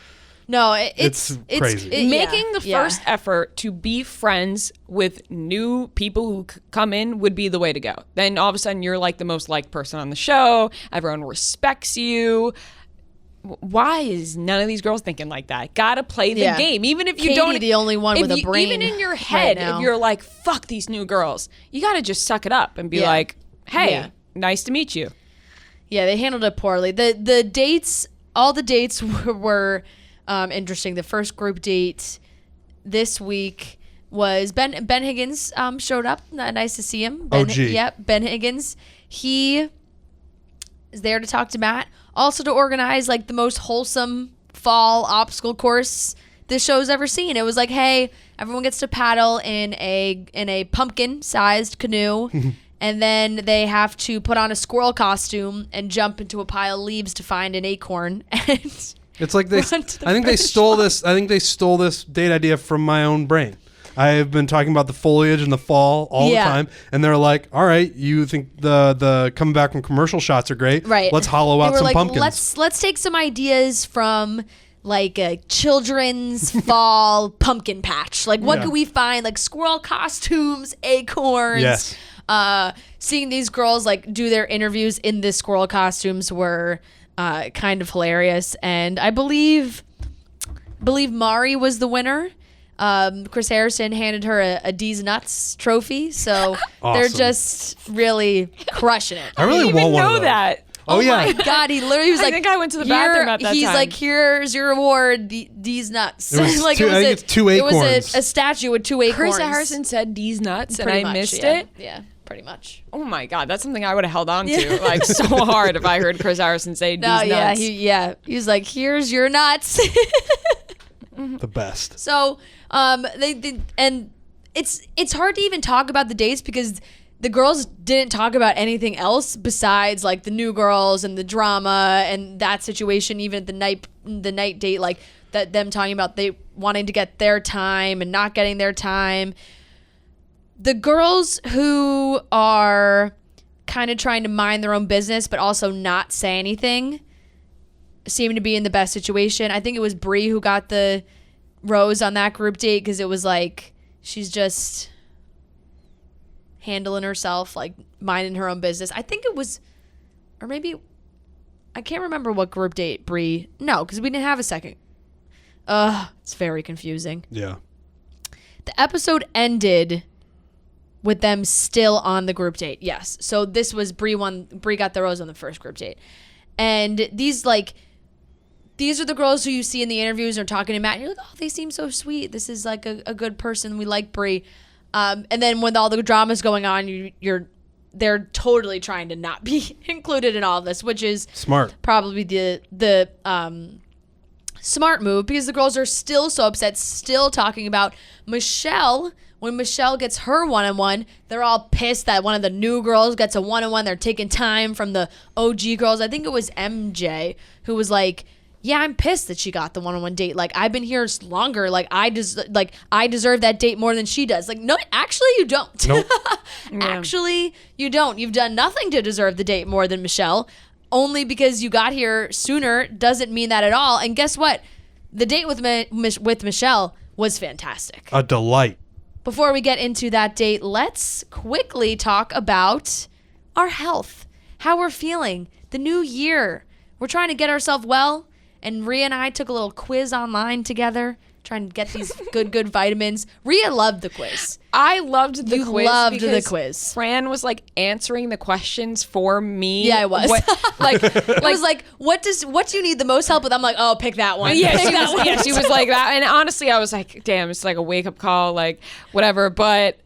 crazy. Making the first effort to be friends with new people who come in would be the way to go. Then all of a sudden you're like the most liked person on the show. Everyone respects you. Why is none of these girls thinking like that? Gotta play the game. Even if you don't, the only one with a brain. Even in your head, if you're like, fuck these new girls, you gotta just suck it up and be like, hey, nice to meet you. Yeah, they handled it poorly. The dates, all the dates were interesting. The first group date this week was Ben Higgins showed up. Nice to see him. Ben Higgins. He is there to talk to Matt. Also to organize like the most wholesome fall obstacle course this show's ever seen. It was like, hey, everyone gets to paddle in a pumpkin-sized canoe. And then they have to put on a squirrel costume and jump into a pile of leaves to find an acorn. And it's like I think they stole this date idea from my own brain. I have been talking about the foliage in the fall all the time, and they're like, all right, you think the coming back from commercial shots are great. Right. Let's hollow out some pumpkins. Let's take some ideas from like a children's fall pumpkin patch. Like what could we find? Like squirrel costumes, acorns. Yes. Seeing these girls like do their interviews in the squirrel costumes were kind of hilarious. And I believe Mari was the winner. Chris Harrison handed her a D's Nuts trophy. So awesome. they're just really crushing it. I really want one of those. That. Oh yeah. My God, he literally was like, I think I went to the bathroom at that he's time. like, here's your award, D's Nuts. It was like two, I think it's 2 acorns. It was a statue with 2 acorns. Chris Harrison said D's Nuts, and Pretty I much, missed yeah. it. Yeah, pretty much. Oh my God, that's something I would have held on to like so hard if I heard Chris Harrison say D's Nuts. He was like, here's your nuts. The best. So, and it's hard to even talk about the dates because the girls didn't talk about anything else besides like the new girls and the drama and that situation. Even at the night date, like that them talking about they wanting to get their time and not getting their time. The girls who are kind of trying to mind their own business but also not say anything seem to be in the best situation. I think it was Brie who got the rose on that group date because it was like she's just handling herself, like minding her own business. I think it was, or maybe, I can't remember what group date Brie. No, because we didn't have a second. It's very confusing. Yeah. The episode ended with them still on the group date. Yes. So this was Brie got the rose on the first group date. And these are the girls who you see in the interviews or talking to Matt. And you're like, oh, they seem so sweet. This is like a good person. We like Brie. And then when all the drama's going on, they're totally trying to not be included in all of this, which is smart. Probably the smart move because the girls are still so upset, still talking about Michelle. When Michelle gets her one-on-one, they're all pissed that one of the new girls gets a one-on-one. They're taking time from the OG girls. I think it was MJ who was like, yeah, I'm pissed that she got the one-on-one date. Like, I've been here longer. Like, I deserve that date more than she does. Like, no, actually, you don't. Nope. Actually, you don't. You've done nothing to deserve the date more than Michelle. Only because you got here sooner doesn't mean that at all. And guess what? The date with Michelle was fantastic. A delight. Before we get into that date, let's quickly talk about our health, how we're feeling, the new year. We're trying to get ourselves well. And Rhea and I took a little quiz online together, trying to get these good vitamins. Rhea loved the quiz. I loved the quiz. You loved the because quiz. Fran was like answering the questions for me. Yeah, I was. It was like, what do you need the most help with? I'm like, oh, pick that one. Yeah, Pick she was like that. And honestly, I was like, damn, it's like a wake up call, like whatever. But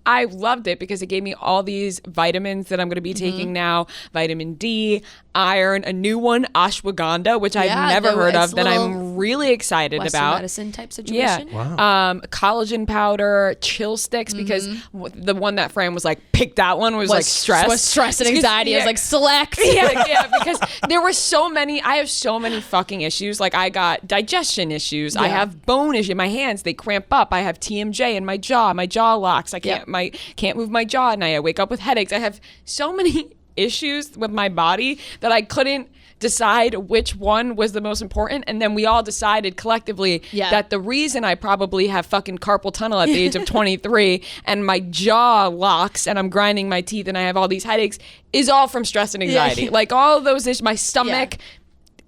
I loved it because it gave me all these vitamins that I'm going to be taking now. Vitamin D, iron, a new one, ashwagandha, which I've never heard of, that I'm really excited Western about. medicine type situation. Yeah. Wow. Collagen powder, chill sticks, because the one that Fran was like, pick that one was like stress. Was stress and anxiety. I was like, select. Yeah, because there were so many. I have so many fucking issues. Like I got digestion issues. I have bone issues. My hands, they cramp up. I have TMJ in my jaw. My jaw locks. I can't move my jaw at night. I wake up with headaches. I have so many issues with my body that I couldn't decide which one was the most important. And then we all decided collectively that the reason I probably have fucking carpal tunnel at the age of 23 and my jaw locks and I'm grinding my teeth and I have all these headaches is all from stress and anxiety. Like all of those issues, my stomach,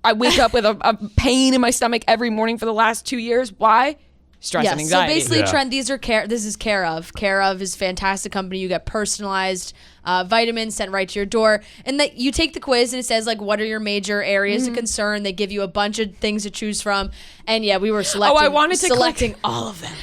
I wake up with a pain in my stomach every morning for the last 2 years. Why? Stress and anxiety. So basically, Trent, this is Care Of. Care Of is a fantastic company. You get personalized vitamins sent right to your door. And that you take the quiz and it says, like, what are your major areas of concern? They give you a bunch of things to choose from. And yeah, we were selecting all of them.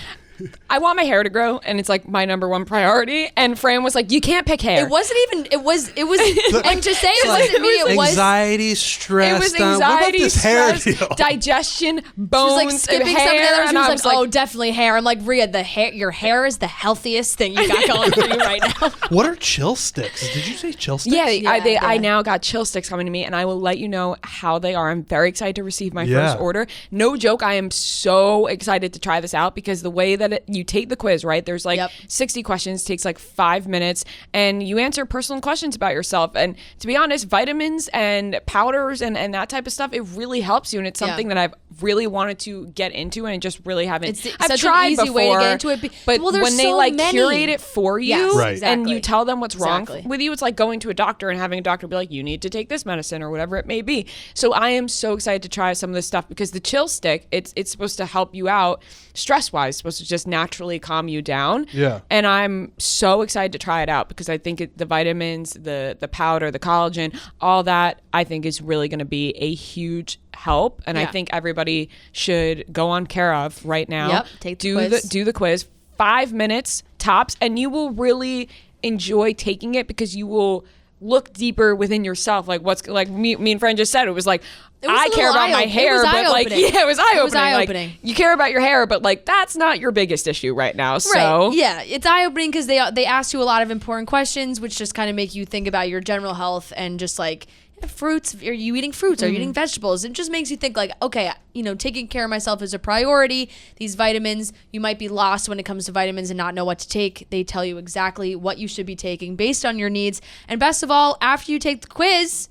I want my hair to grow, and it's like my number one priority. And Fran was like, "You can't pick hair." It wasn't even. It was. And to say it wasn't me, it was anxiety, stress. It was anxiety, what about this hair stress, deal? digestion, She bones, was like skipping hair, some of the others. and She I was like, "Oh, definitely hair." I'm like, Rhea, your hair is the healthiest thing you got going for you right now. What are chill sticks? Did you say chill sticks? Yeah, Yeah, I now got chill sticks coming to me, and I will let you know how they are. I'm very excited to receive my first order. No joke, I am so excited to try this out because the way that you take the quiz, right? There's like 60 questions, takes like 5 minutes, and you answer personal questions about yourself. And to be honest, vitamins and powders and that type of stuff, it really helps you, and it's something that I've really wanted to get into, and I just really haven't. I've such tried an easy before, way to get into it. but Well, there's when they so like many. curate it for you, Yes, Right. and exactly. you tell them what's wrong Exactly. with you, it's like going to a doctor and having a doctor be like, you need to take this medicine or whatever it may be. So I am so excited to try some of this stuff because the chill stick, it's supposed to help you out stress wise, supposed to just naturally calm you down. Yeah. And I'm so excited to try it out because I think the vitamins, the powder, the collagen, all that I think is really going to be a huge help. And I think everybody should go on Care Of right now. Yep. Take the quiz. Do the quiz. 5 minutes tops, and you will really enjoy taking it because you will look deeper within yourself. Like what's like me and Fran just said, it was like I care about my hair, but like it was eye-opening. Like you care about your hair, but like that's not your biggest issue right now. So Right. Yeah, it's eye-opening because they ask you a lot of important questions, which just kind of make you think about your general health and just like fruits. Are you eating fruits? Are you eating vegetables? It just makes you think like, okay, taking care of myself is a priority. These vitamins, you might be lost when it comes to vitamins and not know what to take. They tell you exactly what you should be taking based on your needs. And best of all, after you take the quiz,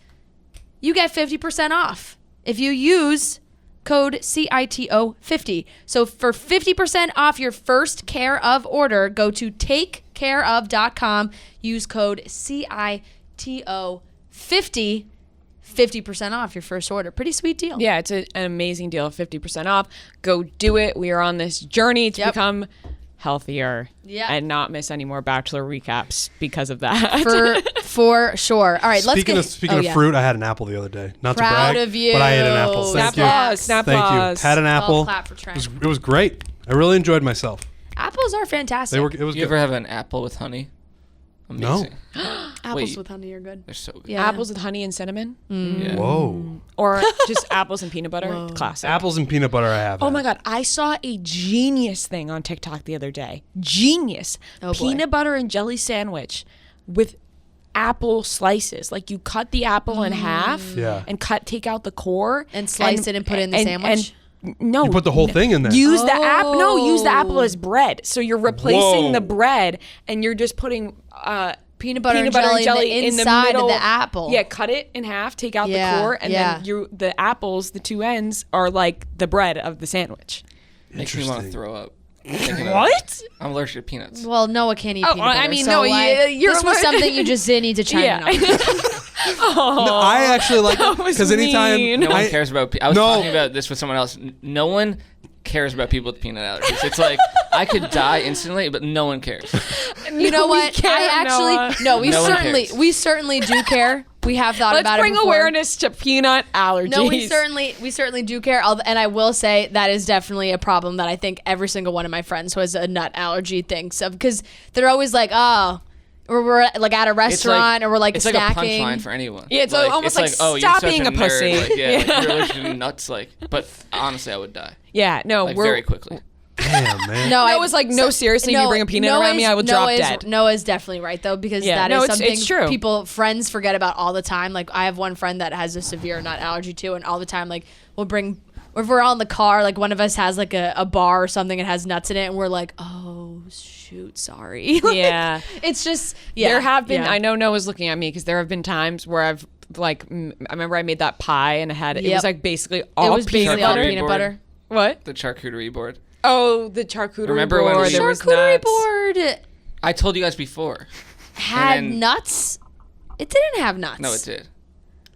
you get 50% off if you use code CITO50. So for 50% off your first Care Of order, go to takecareof.com, use code CITO50. 50% off your first order. Pretty sweet deal. Yeah, it's an amazing deal. 50% off. Go do it. We are on this journey to become healthier and not miss any more Bachelor recaps because of that. For sure. All right, Speaking let's get... of fruit, I had an apple the other day. Not Proud to brag, of you. but I ate an apple. Snap Thank you. applause. Snap Thank applause. you. Had an apple. Clap for Trent. It was great. I really enjoyed myself. Apples are fantastic. It was You good. ever have an apple with honey? Amazing. Apples with honey are good. They're so good. Yeah. Apples with honey and cinnamon, Yeah. Whoa. or just apples and peanut butter. Classic. Apples and peanut butter I have. Oh my God. I saw a genius thing on TikTok the other day. Genius. Oh, boy. Peanut butter and jelly sandwich with apple slices. Like you cut the apple in half and take out the core. And slice it and put it in the sandwich? No. You put the whole thing in there. Use the use the apple as bread. So you're replacing the bread and you're just putting Peanut butter and jelly in the inside middle of the apple. Yeah, cut it in half, take out the core, and then the apples, the two ends, are like the bread of the sandwich. Makes me want to throw up. What? I'm allergic to peanuts. Well, Noah can't eat peanut butter. I mean, so no, like, you're this was something you just didn't need to chime in on. No, I actually like because anytime mean. No one cares about. I was talking about this with someone else. No one cares about people with peanut allergies. It's like I could die instantly, but no one cares. You know what? We certainly do care. We have thought about it Let's bring awareness to peanut allergies. No, we certainly do care. And I will say that is definitely a problem that I think every single one of my friends who has a nut allergy thinks of, because they're always like, oh, or we're like at a restaurant, or we're like it's snacking. Like a punchline for anyone. Yeah, it's almost like oh, stop you're such being a nerd. pussy. Like, yeah, like, you're allergic to nuts. Like, but honestly, I would die. Yeah, no, Like very quickly. Damn, man. No, I was like, no, seriously, if you bring a peanut around me, I will drop dead. Noah's definitely right, though, because that is something it's true. friends forget about all the time. Like, I have one friend that has a severe nut allergy, too, and all the time, like, we'll bring, or if we're all in the car, like, one of us has, like, a bar or something and has nuts in it, and we're like, oh, shoot, sorry. Like, Yeah. It's just, There have been, I know Noah's looking at me, because there have been times where I've, like, I remember I made that pie, and it was, like, basically all peanut butter. What? The charcuterie board. Oh, the charcuterie Remember board. when There was charcuterie nuts. board I told you guys before. had then- nuts. It didn't have nuts. No, it did.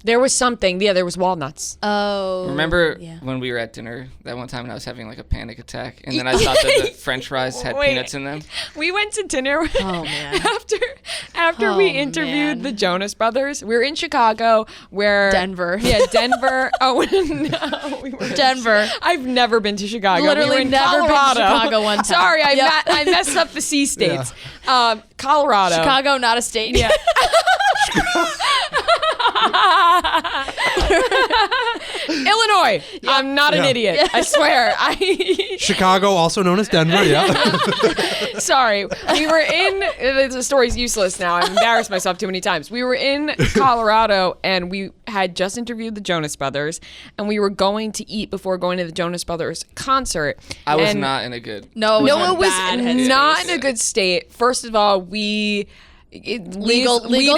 There was something. Yeah, there was walnuts. Oh. Remember yeah. when we were at dinner that one time and I was having like a panic attack, and then I thought that the French fries had Wait. peanuts in them? We went to dinner Oh, man. after we Oh, interviewed man. the Jonas Brothers. We were in Chicago, where Denver. Yeah, Denver. Oh no, we were in Denver. I've never been to Chicago. Literally we were in never been to Colorado. Chicago one time. Sorry, Yep. I messed up the C states. Colorado. Chicago, not a state. Yeah. Illinois. I'm not an Yeah. idiot. I swear. Chicago, also known as Denver. Yeah. Sorry. We were in, the story's useless now. I've embarrassed myself too many times. We were in Colorado and we had just interviewed the Jonas Brothers and we were going to eat before going to the Jonas Brothers concert. I was And not in a good. No, it in a was bad headspace. not in a good state. First of all, legal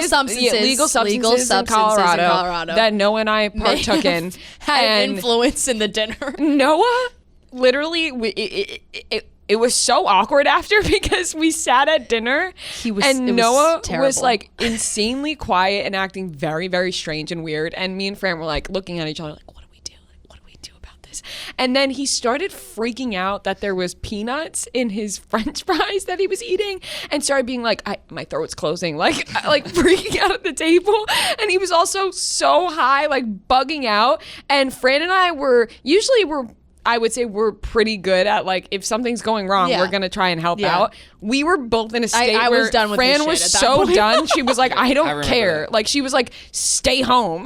substances in Colorado that Noah and I partook in had influence in the dinner. Noah, literally, it was so awkward after because we sat at dinner and Noah was like insanely quiet and acting very, very strange and weird. And me and Fran were like looking at each other like, what do we do? Like, what do we do about this? And then he started freaking out that there was peanuts in his French fries that he was eating and started being like, my throat's closing, like freaking out at the table. And he was also so high, like bugging out. And Fran and I I would say we're pretty good at like if something's going wrong, we're gonna try and help out. We were both in a state I where was done with Fran this was shit at that so point. done. She was like, I don't remember care. that. Like she was like, stay home.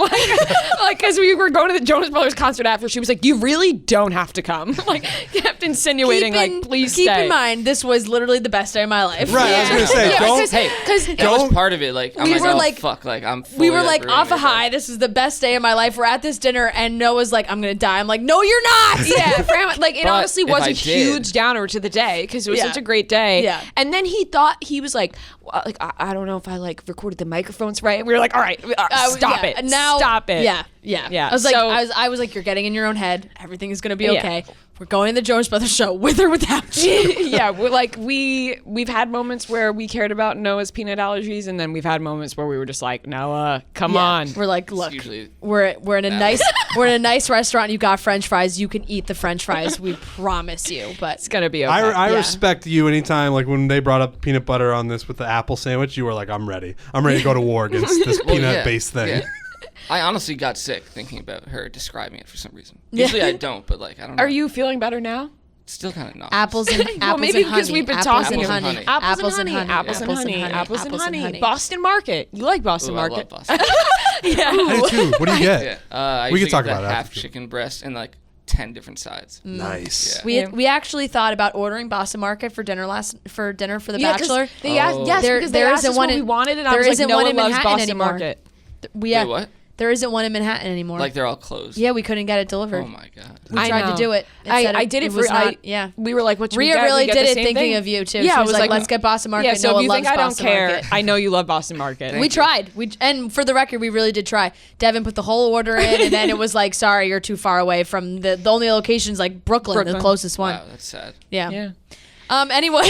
Like because we were going to the Jonas Brothers concert after. She was like, you really don't have to come. Like kept insinuating please keep stay. in mind, this was literally the best day of my life. Right. I was gonna say, Yeah, don't. because That was part of it. Like, I'm We like, were oh, like- fuck, like I'm. We fully, were like ready off to a go. high. This is the best day of my life. We're at this dinner, and Noah's like, "I'm gonna die." I'm like, "No, you're not." Yeah, Fran, like it But honestly if was I a did- huge downer to the day because it was Yeah. such a great day. Yeah. And then he was like, well, like I don't know if I like recorded the microphones right. And we were like, all right, stop Yeah, it, now, stop it. Yeah. I was like, So- I was like, you're getting in your own head. Everything is gonna be Yeah. okay. We're going to the Jonas Brothers show with or without you. Yeah, we're like we've had moments where we cared about Noah's peanut allergies, and then we've had moments where we were just like, Noah, come on. We're like, look, usually- we're in a nice restaurant. You got French fries. You can eat the French fries. We promise you. But It's gonna be okay. I Yeah. respect you anytime, like when they brought up peanut butter on this with the apple sandwich, you were like, I'm ready. I'm ready to go to war against this Well, peanut-based thing. yeah. I honestly got sick thinking about her describing it for some reason. Usually I don't, but like I don't know. Are you feeling better now? Still kind of nauseous. apples and Well, apples maybe and because honey. we've been apples talking and Apples and honey. honey. Apples and honey. Apples and honey. Apples and Apples and honey. honey. Boston Market. You like Boston Ooh, I Market? love Boston. Yeah. I do too. What do you get? Yeah. I We usually could talk get about the it half after. chicken breast and like 10 different sides. Nice. Yeah. We actually thought about ordering Boston Market for dinner for the Yeah, 'cause Bachelor. They asked, Oh. yes, There- because they there asked isn't us one what in- we wanted, and I there was like, isn't no one one in loves Manhattan Boston anymore. Market. Wait, what? There isn't one in Manhattan anymore. Like they're all closed. Yeah, we couldn't get it delivered. Oh my god. We I tried to know. do it. I did it was for not, yeah. We were like, what should we Rhea get? really We get did the it same thinking thing. of you too. Yeah, she I was like, let's get Boston Market. Yeah, so Noah if you loves think I don't Boston care, Market. I know you love Boston Market. We tried. And for the record, we really did try. Devin put the whole order in, and then it was like, sorry, you're too far away from the only location's like Brooklyn, the closest one. Wow, that's sad. Yeah. Yeah. Anyway,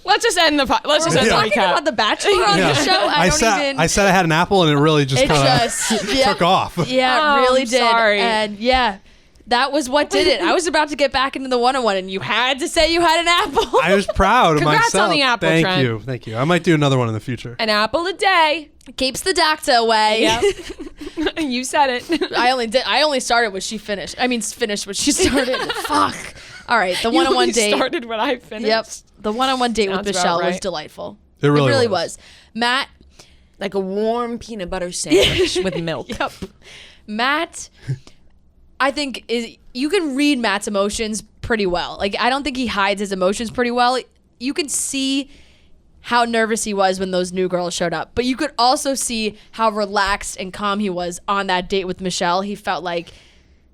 Let's just end the let's just end the talking recap. about the Bachelor on Yeah. the show. I said I had an apple and it really just It kind just of yeah, took off. Yeah, Oh, it really I'm did. sorry. And yeah, that was what did it. I was about to get back into the 101, and you had to say you had an apple. I was proud of Congrats myself. on the apple, Thank Trent. you. Thank you. I might do another one in the future. An apple a day. Keeps the doctor away. Yep. You said it. I only started what she finished. I mean, finished what she started. Fuck. All right, the one-on-one You date. started when I finished. Yep. The one-on-one date with Sounds about Michelle was right. delightful. It really was. Matt. Like a warm peanut butter sandwich with milk. Yep. Matt, I think you can read Matt's emotions pretty well. Like, I don't think he hides his emotions pretty well. You could see how nervous he was when those new girls showed up, but you could also see how relaxed and calm he was on that date with Michelle. He felt like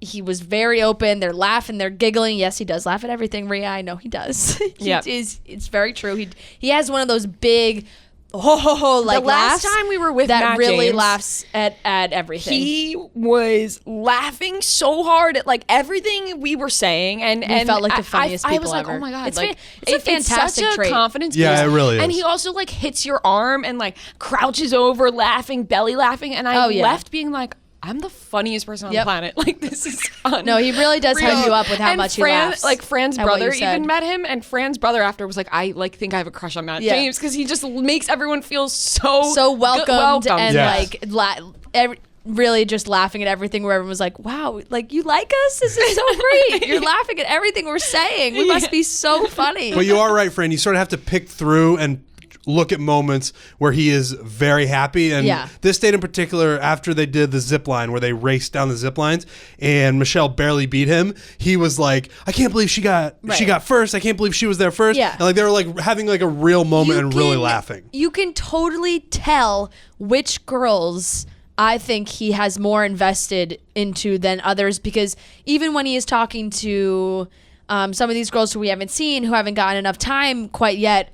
he was very open. They're laughing, they're giggling. Yes, he does laugh at everything, Rhea. I know he does. Yep. It's very true. He has one of those big like the last laughs time we were with that Matt really James, laughs at everything. he was laughing so hard at like everything we were saying, and felt like the funniest I people was like, ever. oh my god, It's like it's a fantastic such a trait. confidence Yeah, boost. it really And is. he also like hits your arm and like crouches over, laughing, belly laughing, and I Oh, yeah. left being like, I'm the funniest person on the planet. Like, this is fun. No, he really does hype you up with how And much Fran, he laughs. like Fran's at what brother you said. even met him, and Fran's brother after was like, I like think I have a crush on Matt Yeah. James because he just makes everyone feel so welcomed and Yes. like really just laughing at everything where everyone was like, wow, like you like us? This is so great. You're laughing at everything we're saying. We must be so funny. But you are right, Fran. You sort of have to pick through and look at moments where he is very happy. And this date in particular, after they did the zip line where they raced down the zip lines and Michelle barely beat him, he was like, I can't believe she got first. I can't believe she was there first. Yeah. And like they were like having like a real moment and really laughing. You can totally tell which girls I think he has more invested into than others, because even when he is talking to some of these girls who we haven't seen, who haven't gotten enough time quite yet,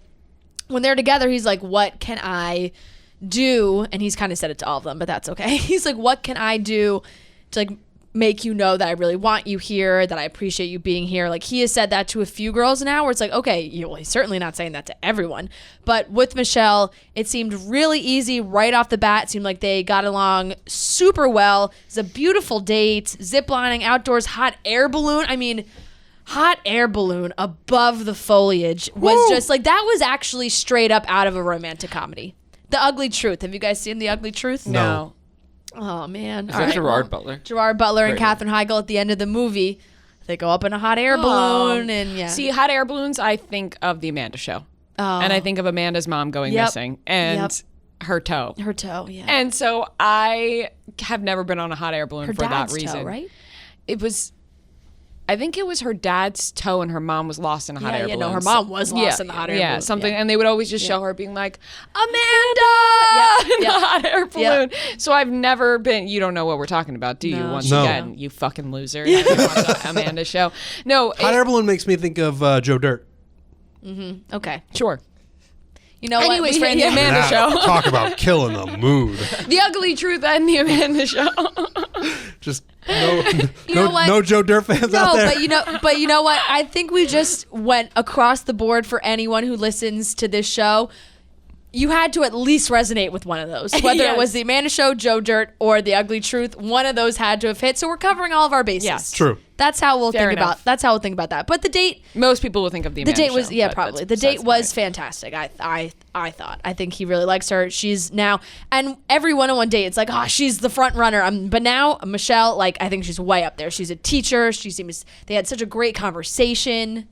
when they're together, he's like, what can I do? And he's kind of said it to all of them, but that's okay. He's like, what can I do to like make you know that I really want you here, that I appreciate you being here? Like, he has said that to a few girls now where it's like, okay, he's certainly not saying that to everyone. But with Michelle, it seemed really easy right off the bat. It seemed like they got along super well. It's a beautiful date, ziplining outdoors, hot air balloon. I mean, hot air balloon above the foliage was just like, that was actually straight up out of a romantic comedy. The Ugly Truth. Have you guys seen The Ugly Truth? No. Oh, man. Is that Gerard Butler? Gerard Butler and Great. Katherine Heigl at the end of the movie. They go up in a hot air balloon and See, hot air balloons, I think of the Amanda Show. Oh. And I think of Amanda's mom going missing and her toe. Her toe, yeah. And so I have never been on a hot air balloon Her for that dad's reason. toe, right? It was, I think it was her dad's toe, and her mom was lost in a hot air balloon. no, her mom was lost in the hot air balloon. Yeah, something. Yeah. And they would always just show her being like, Amanda! Yep, in yep. the hot air balloon. So I've never been, you don't know what we're talking about, do you? No. Once No. again, you fucking loser. You haven't watched the Amanda Show. No. Hot air balloon makes me think of Joe Dirt. Okay. Sure. You know Anyways, what? Fran, the Amanda Now, Show. talk about killing the mood. The Ugly Truth and the Amanda Show. Just no, know what? no Joe Dirt fans out No, there. but you know what? I think we just went across the board for anyone who listens to this show. You had to at least resonate with one of those. Whether it was the Amanda Show, Joe Dirt, or The Ugly Truth, one of those had to have hit. So we're covering all of our bases. Yes. True. That's how we'll Fair think enough. about. That's how we'll think about that. But the date, Most people will think of the Amanda the date Show. was but probably that's the date besides was the fantastic. I thought. I think he really likes her. She's now, and every one-on-one date, it's like, she's the front runner. But now Michelle, like, I think she's way up there. She's a teacher. They had such a great conversation.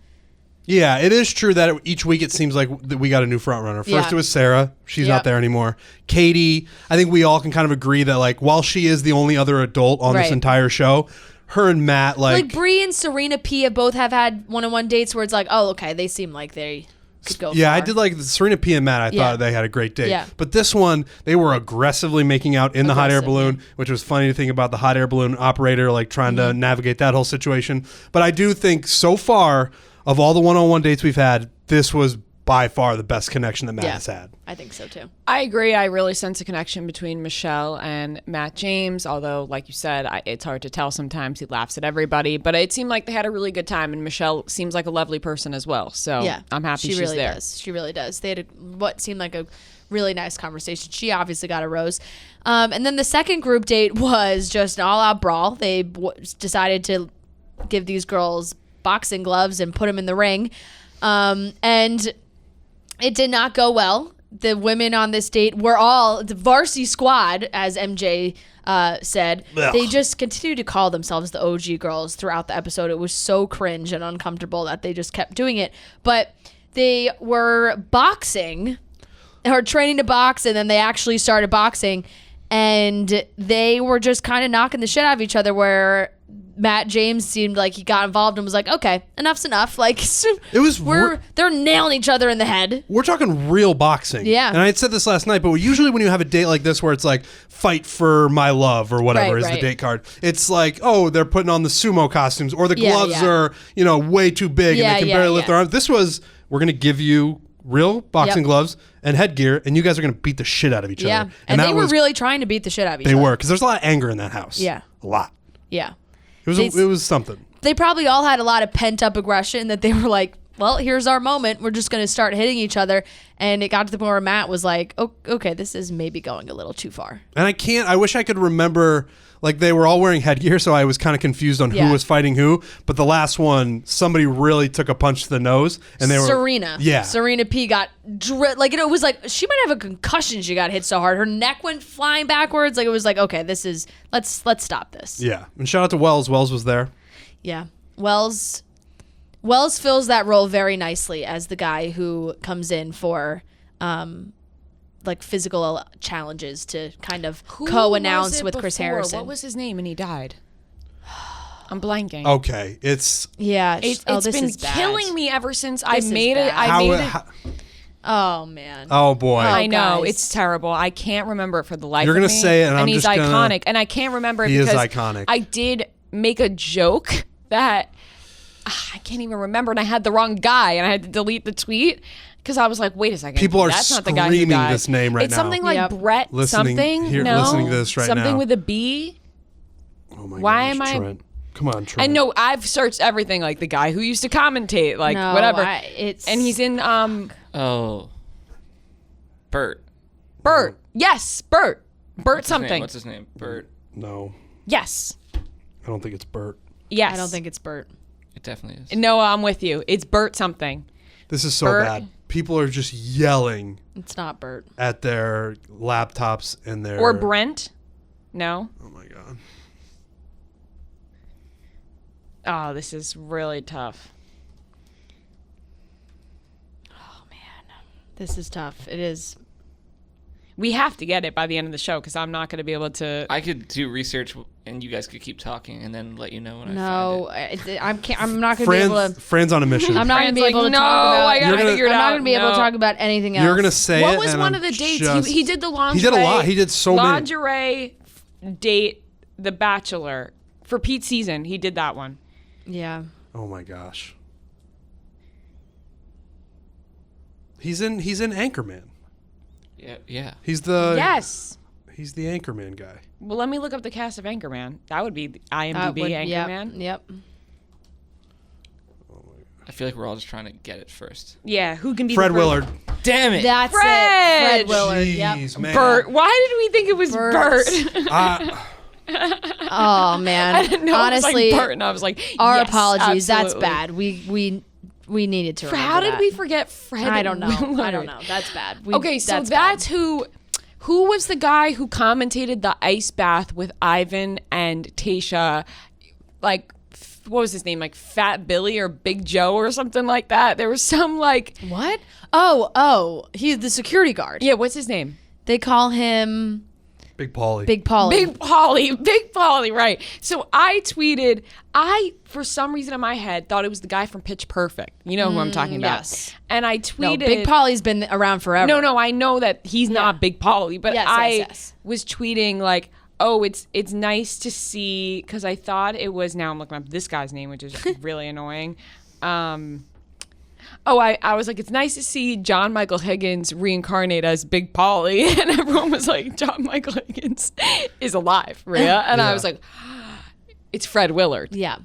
Yeah, it is true that each week it seems like that we got a new front runner. First Yeah. it was Sarah. She's Yep. not there anymore. Katie, I think we all can kind of agree that like while she is the only other adult on this Right. entire show, her and Matt Like Brie and Serena Pia both have had one-on-one dates where it's like, oh, okay, they seem like they could go yeah, far. I did like Serena P and Matt. I Yeah. thought they had a great date. Yeah. But this one, they were aggressively making out in the hot air Aggressive, balloon, which was funny to think about the hot air balloon operator like trying to navigate that whole situation. But I do think so far of all the one-on-one dates we've had, this was by far the best connection that Matt has had. I think so too. I agree. I really sense a connection between Michelle and Matt James, although, like you said, it's hard to tell sometimes. He laughs at everybody, but it seemed like they had a really good time, and Michelle seems like a lovely person as well. So Yeah, I'm happy she she's really there. does. She really does. They had what seemed like a really nice conversation. She obviously got a rose. And then the second group date was just an all-out brawl. They decided to give these girls boxing gloves and put them in the ring. And it did not go well. The women on this date were all the varsity squad, as MJ said. Ugh. They just continued to call themselves the OG girls throughout the episode. It was so cringe and uncomfortable that they just kept doing it. But they were boxing or training to box, and then they actually started boxing. And they were just kind of knocking the shit out of each other, where Matt James seemed like he got involved and was like, okay, enough's enough. Like, It was they're nailing each other in the head. We're talking real boxing. Yeah. And I had said this last night, but usually when you have a date like this where it's like fight for my love or whatever Right, is the right. date card, it's like, oh, they're putting on the sumo costumes or the Yeah, gloves yeah. are, way too big Yeah, and they can yeah, barely lift yeah. their arms. This was, we're going to give you real boxing gloves and headgear, and you guys are going to beat the shit out of each Yeah. other. And they were really trying to beat the shit out of each other. They were, because there's a lot of anger in that house. Yeah. A lot. Yeah. It was something. They probably all had a lot of pent-up aggression that they were like, well, here's our moment. We're just going to start hitting each other. And it got to the point where Matt was like, oh, okay, this is maybe going a little too far. And I wish I could remember, like, they were all wearing headgear, so I was kind of confused on Yeah. who was fighting who. But the last one, somebody really took a punch to the nose, and they were Serena. Yeah. Serena P got it was like she might have a concussion. She got hit so hard, her neck went flying backwards. Like it was like, okay, this is let's stop this. Yeah. And shout out to Wells. Wells was there. Yeah, Wells fills that role very nicely as the guy who comes in for like physical challenges to kind of co-announce with Chris Harrison. What was his name? And he died. I'm blanking. Okay, it's It's this been is bad. killing me ever since I This is made it. bad. I made it. Oh man. Oh boy. I know guys. it's terrible. I can't remember it for the life You're of me. gonna say it, and I'm he's just gonna- iconic, and I can't remember it He is because iconic. I did make a joke that I can't even remember, and I had the wrong guy, and I had to delete the tweet because I was like, "Wait a second, People are that's not the guy who screaming died." this name right it's now. something like Yep. Brett Listening- something. listening to this right something now. with a B. Oh my Why gosh, am I- Trent. Come on, Trent. I know I've searched everything, like the guy who used to commentate, like No, whatever. it's And he's in Oh. Bert. Bert. Yes, Bert. Bert What's his name? something. What's his name? Bert. No, Yes. I don't think it's Bert. Yes. I don't think it's Bert. It definitely is. No, I'm with you. It's Bert something. This is so Bert. bad. People are just yelling It's not Bert. at their laptops and their Or Brent. No. Oh my god. Oh, this is really tough. This is tough. It is. We have to get it by the end of the show because I'm not going to be able to. I could do research and you guys could keep talking and then let you know when I No, find it. I'm not going to be able Fran's, to. Fran's on a mission. I'm not going to be Fran's able like, to no, talk about. I gotta You're gonna- figure it I'm out. not going to be able to No. talk about anything else. You're gonna say What it. was and one I'm of the dates? just- He did the lingerie. He did a lot. He did so many. lingerie date The Bachelor for Pete's season. He did that one. Yeah. Oh my gosh. He's in Anchorman. Yeah. He's the Yes. He's the Anchorman guy. Well, let me look up the cast of Anchorman. That would be the IMDb Anchorman. Yep. I feel like we're all just trying to get it first. Yeah, who can be Fred the first- Willard. Damn it. That's Fred! it. Fred Willard. Jeez, Yep. man. Bert. Why did we think it was Bert. Bert? Oh man. I didn't know Honestly, it was like Bert, and I was like, our yes, apologies. That's absolutely. bad. We needed to. How remember did that. we forget Fred? I don't know. Willard? I don't know. That's bad. Okay, so bad. that's who was the guy who commentated the ice bath with Ivan and Tasha, like, what was his name? Like Fat Billy or Big Joe or something like that. There was some like, What? Oh, he's the security guard. yeah, what's his name? They call him Big Paulie. Big Paulie. Big Polly, right. So I tweeted, for some reason in my head, thought it was the guy from Pitch Perfect. You know who I'm talking about. yes. And I No, tweeted. Big Paulie's been around forever. No, I know that he's not Big Polly, but Yes, I yes. was tweeting like, oh, it's nice to see, because I thought it was, now I'm looking up this guy's name, which is really annoying. I was like, it's nice to see John Michael Higgins reincarnate as Big Polly, and everyone was like, John Michael Higgins is alive, Rhea, and I Yeah. was like, it's Fred Willard. Yeah.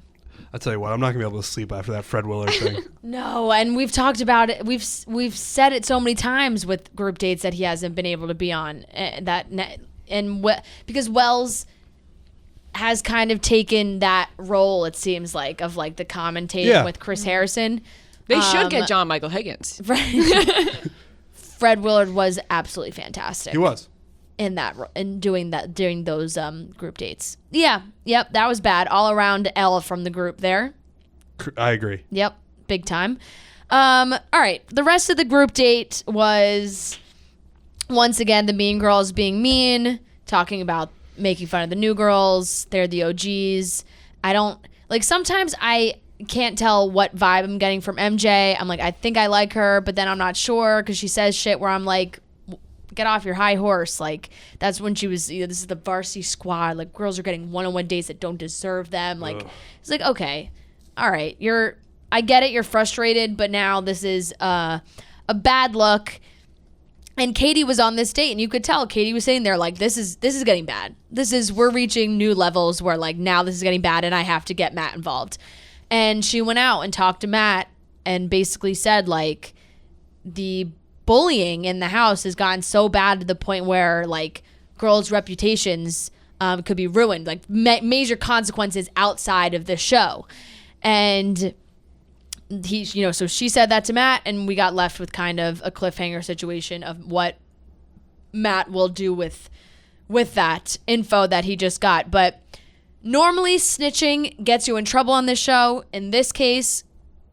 I tell you what, I'm not gonna be able to sleep after that Fred Willard thing. No, and we've talked about it. We've said it so many times with group dates that he hasn't been able to be on. Because Wells has kind of taken that role, it seems like, of like the commentating Yeah. with Chris Harrison. They should get John Michael Higgins. Fred Willard was absolutely fantastic. He was. Doing those group dates. Yeah, yep, that was bad all around. L from the group there. I agree. Yep, big time. All right, the rest of the group date was once again the mean girls being mean, talking about making fun of the new girls. They're the OGs. I don't like. Sometimes I can't tell what vibe I'm getting from MJ. I'm like, I think I like her, but then I'm not sure because she says shit where I'm like, get off your high horse. Like, that's when she was, this is the varsity squad. Like, girls are getting one-on-one dates that don't deserve them. Like, it's like, okay, all right, I get it, you're frustrated, but now this is a a bad look. And Katie was on this date, and you could tell Katie was sitting there like, this is getting bad. We're reaching new levels where like now this is getting bad and I have to get Matt involved. And she went out and talked to Matt and basically said like the bullying in the house has gotten so bad to the point where like girls' reputations could be ruined, like major consequences outside of the show. And so she said that to Matt, and we got left with kind of a cliffhanger situation of what Matt will do with that info that he just got. But normally snitching gets you in trouble on this show. In this case,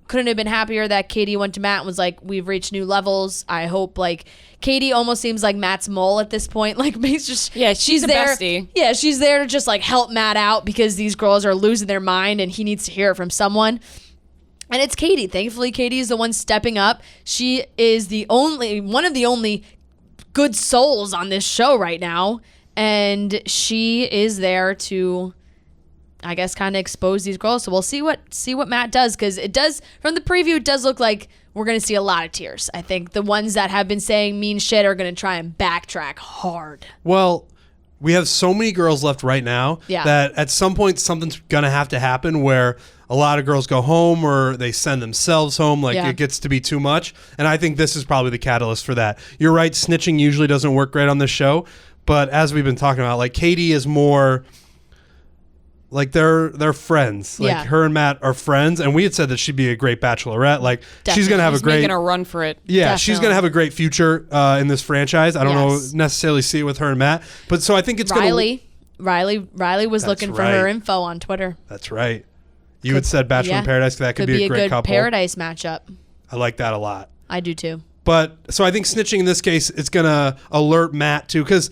couldn't have been happier that Katie went to Matt and was like, we've reached new levels. I hope, like, Katie almost seems like Matt's mole at this point. Like, she's a there. bestie. Yeah, she's there to just like help Matt out because these girls are losing their mind and he needs to hear it from someone. And it's Katie. Thankfully, Katie is the one stepping up. She is one of the only good souls on this show right now. And she is there to, I guess, kind of expose these girls. So we'll see what Matt does, because it does, from the preview, it does look like we're going to see a lot of tears. I think the ones that have been saying mean shit are going to try and backtrack hard. Well, we have so many girls left right now that at some point something's going to have to happen where a lot of girls go home or they send themselves home. Like it gets to be too much. And I think this is probably the catalyst for that. You're right. Snitching usually doesn't work great on this show. But as we've been talking about, like Katie is more like they're friends. Like her and Matt are friends. And we had said that she'd be a great bachelorette. Like she's going to have a great... making a run for it. Yeah, Definitely. she's going to have a great future in this franchise. I don't know necessarily see it with her and Matt. But so I think it's going to... Riley was looking for her info on Twitter. That's right. You had said Bachelor in Paradise. That could be a great good couple. Paradise matchup. I like that a lot. I do too. But so I think snitching in this case, it's going to alert Matt too, because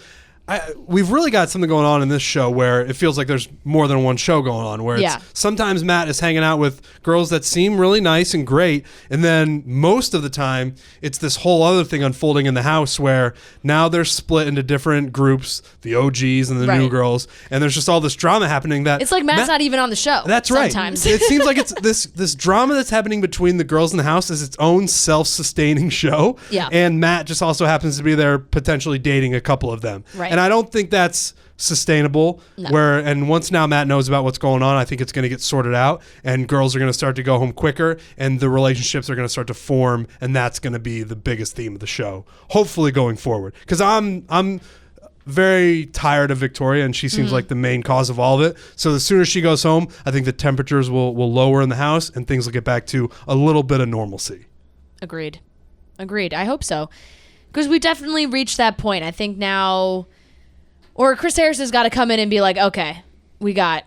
we've really got something going on in this show where it feels like there's more than one show going on, where it's sometimes Matt is hanging out with girls that seem really nice and great, and then most of the time it's this whole other thing unfolding in the house where now they're split into different groups, the OGs and the new girls, and there's just all this drama happening that it's like Matt's not even on the show. That's sometimes. Right. It seems like it's this drama that's happening between the girls in the house is its own self-sustaining show. Yeah. And Matt just also happens to be there potentially dating a couple of them. Right. And I don't think that's sustainable. No. And once now Matt knows about what's going on, I think it's going to get sorted out, and girls are going to start to go home quicker, and the relationships are going to start to form, and that's going to be the biggest theme of the show, hopefully going forward. Because I'm very tired of Victoria, and she seems like the main cause of all of it. So the sooner she goes home, I think the temperatures will lower in the house, and things will get back to a little bit of normalcy. Agreed. I hope so. Because we definitely reached that point. I think now, or Chris Harris has got to come in and be like, okay, we got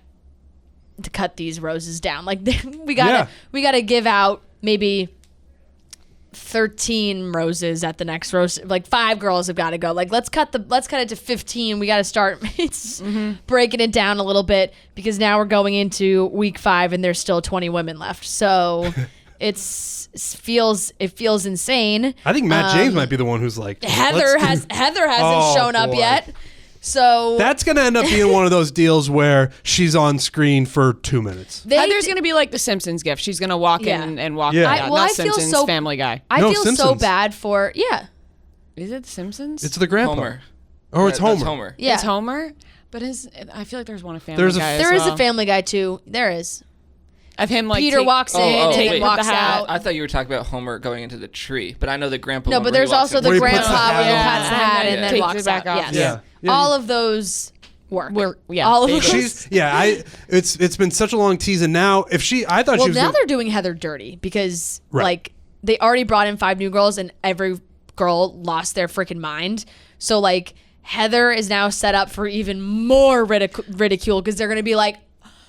to cut these roses down. Like we got to give out maybe 13 roses at the next rose. Like 5 girls have got to go. Like let's cut it to 15. We got to start breaking it down a little bit, because now we're going into week 5 and there's still 20 women left. So it feels insane. I think Matt James might be the one who's like, Heather hasn't shown up yet. So that's going to end up being one of those deals where she's on screen for 2 minutes. Heather's going to be like the Simpsons gift. She's going to walk in and walk out. Not Simpsons, Family Guy. I feel Simpsons. so bad for Is it the Simpsons? It's the grandpa. Homer. Oh, it's Homer. That's Homer. Yeah. It's Homer? But I feel like there's one of Family Guy There as is well. a Family Guy too. There is. Of him, like Peter walks in and walks out. I thought you were talking about Homer going into the tree, but I know the grandpa. No, but there's also the grandpa where he puts the hat and then takes walks it back out. off. Yes. Yeah. All of those work. All of those. It's been such a long tease, and now I thought she was. Now they're doing Heather dirty because like they already brought in 5 new girls and every girl lost their freaking mind. So like Heather is now set up for even more ridicule, because they're gonna be like,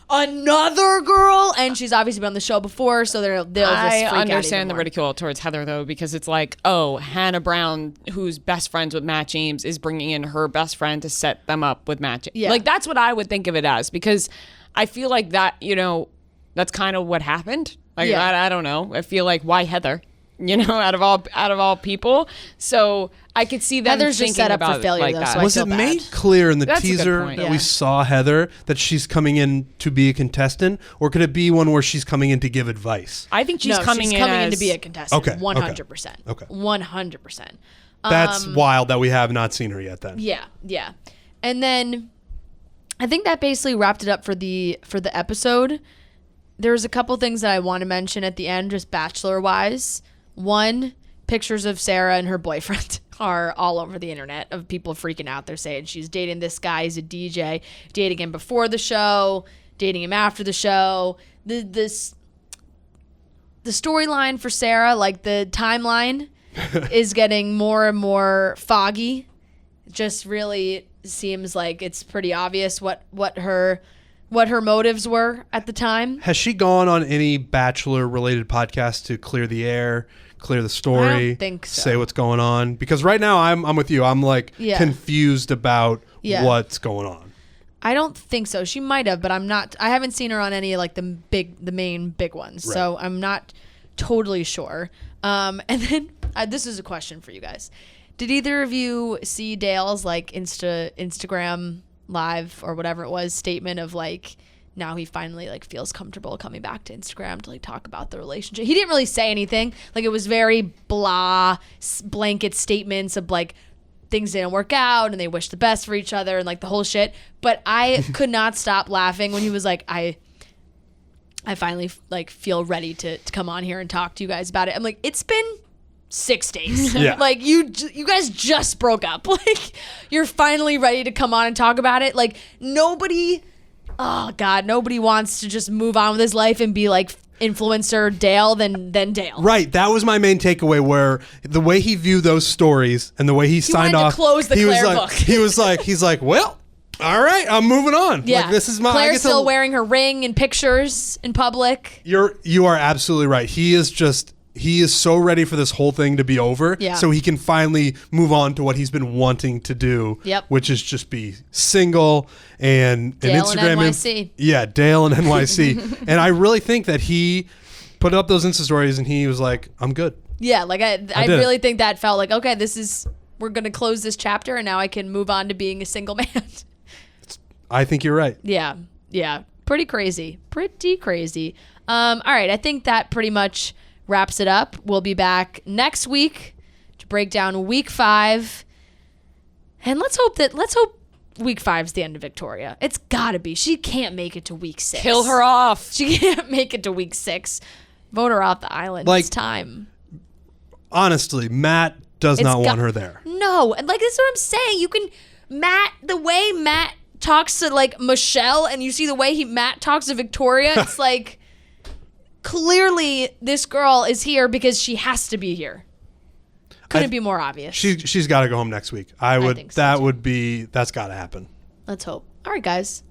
another girl, and she's obviously been on the show before, so they'll just freak out I even understand the more. ridicule towards Heather, though, because it's like, oh, Hannah Brown, who's best friends with Matt James, is bringing in her best friend to set them up with Matt James. Yeah. Like, that's what I would think of it as, because I feel like that, that's kind of what happened. Like, I don't know. I feel like, why Heather? out of all people. So I could see them Heather's just thinking set up about for failure, it like though, that. so I Was feel it bad. made clear in the That's a good teaser point. that Yeah. we saw Heather that she's coming in to be a contestant, or could it be one where she's coming in to give advice? I think she's coming in in as, to be a contestant. Okay, 100%. okay. 100%. That's wild that we have not seen her yet. Then Yeah. And then I think that basically wrapped it up for the episode. There's a couple things that I want to mention at the end, just Bachelor wise. One, pictures of Sarah and her boyfriend are all over the internet of people freaking out. They're saying she's dating this guy, he's a DJ, dating him before the show, dating him after the show. The storyline for Sarah, like the timeline, is getting more and more foggy. Just really seems like it's pretty obvious what her motives were at the time. has she gone on any Bachelor related podcast to clear the air, clear the story? I don't think so. Say what's going on, because right now I'm with you. I'm like confused about what's going on. I don't think so. She might have, but I'm not. I haven't seen her on any like the main big ones, so I'm not totally sure. And then this is a question for you guys. Did either of you see Dale's like Instagram live or whatever it was statement of like now he finally like feels comfortable coming back to Instagram to like talk about the relationship? He didn't really say anything. Like it was very blah blanket statements of like things didn't work out and they wish the best for each other and like the whole shit. But I could not stop laughing when he was like, I finally like feel ready to come on here and talk to you guys about it. I'm like, it's been 6 days. Yeah. Like you guys just broke up. Like you're finally ready to come on and talk about it. Like nobody wants to just move on with his life and be like influencer Dale than Dale. Right, that was my main takeaway. Where the way he viewed those stories and the way he signed wanted to off, close the he was Claire like, book. he's like, well, all right, I'm moving on. Yeah. Like, this is my. Claire's still wearing her ring in pictures in public. You are absolutely right. He is so ready for this whole thing to be over, so he can finally move on to what he's been wanting to do, which is just be single and Dale Instagram. and NYC. Yeah, Dale and NYC. And I really think that he put up those Insta stories and he was like, I'm good. Yeah, like I really think that felt like, okay, we're going to close this chapter and now I can move on to being a single man. I think you're right. Yeah. Pretty crazy. All right, I think that pretty much wraps it up. We'll be back next week to break down week 5. And let's hope week 5's the end of Victoria. It's gotta be. She can't make it to week 6. Kill her off. She can't make it to week 6. Vote her off the island. Like, it's time. Honestly, Matt does not want her there. No. And like, that's what I'm saying. The way Matt talks to like Michelle and you see the way Matt talks to Victoria, it's like, clearly this girl is here because she has to be here. Couldn't be more obvious. She's got to go home next week. think so, That's got to happen. Let's hope. All right, guys.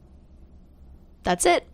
That's it.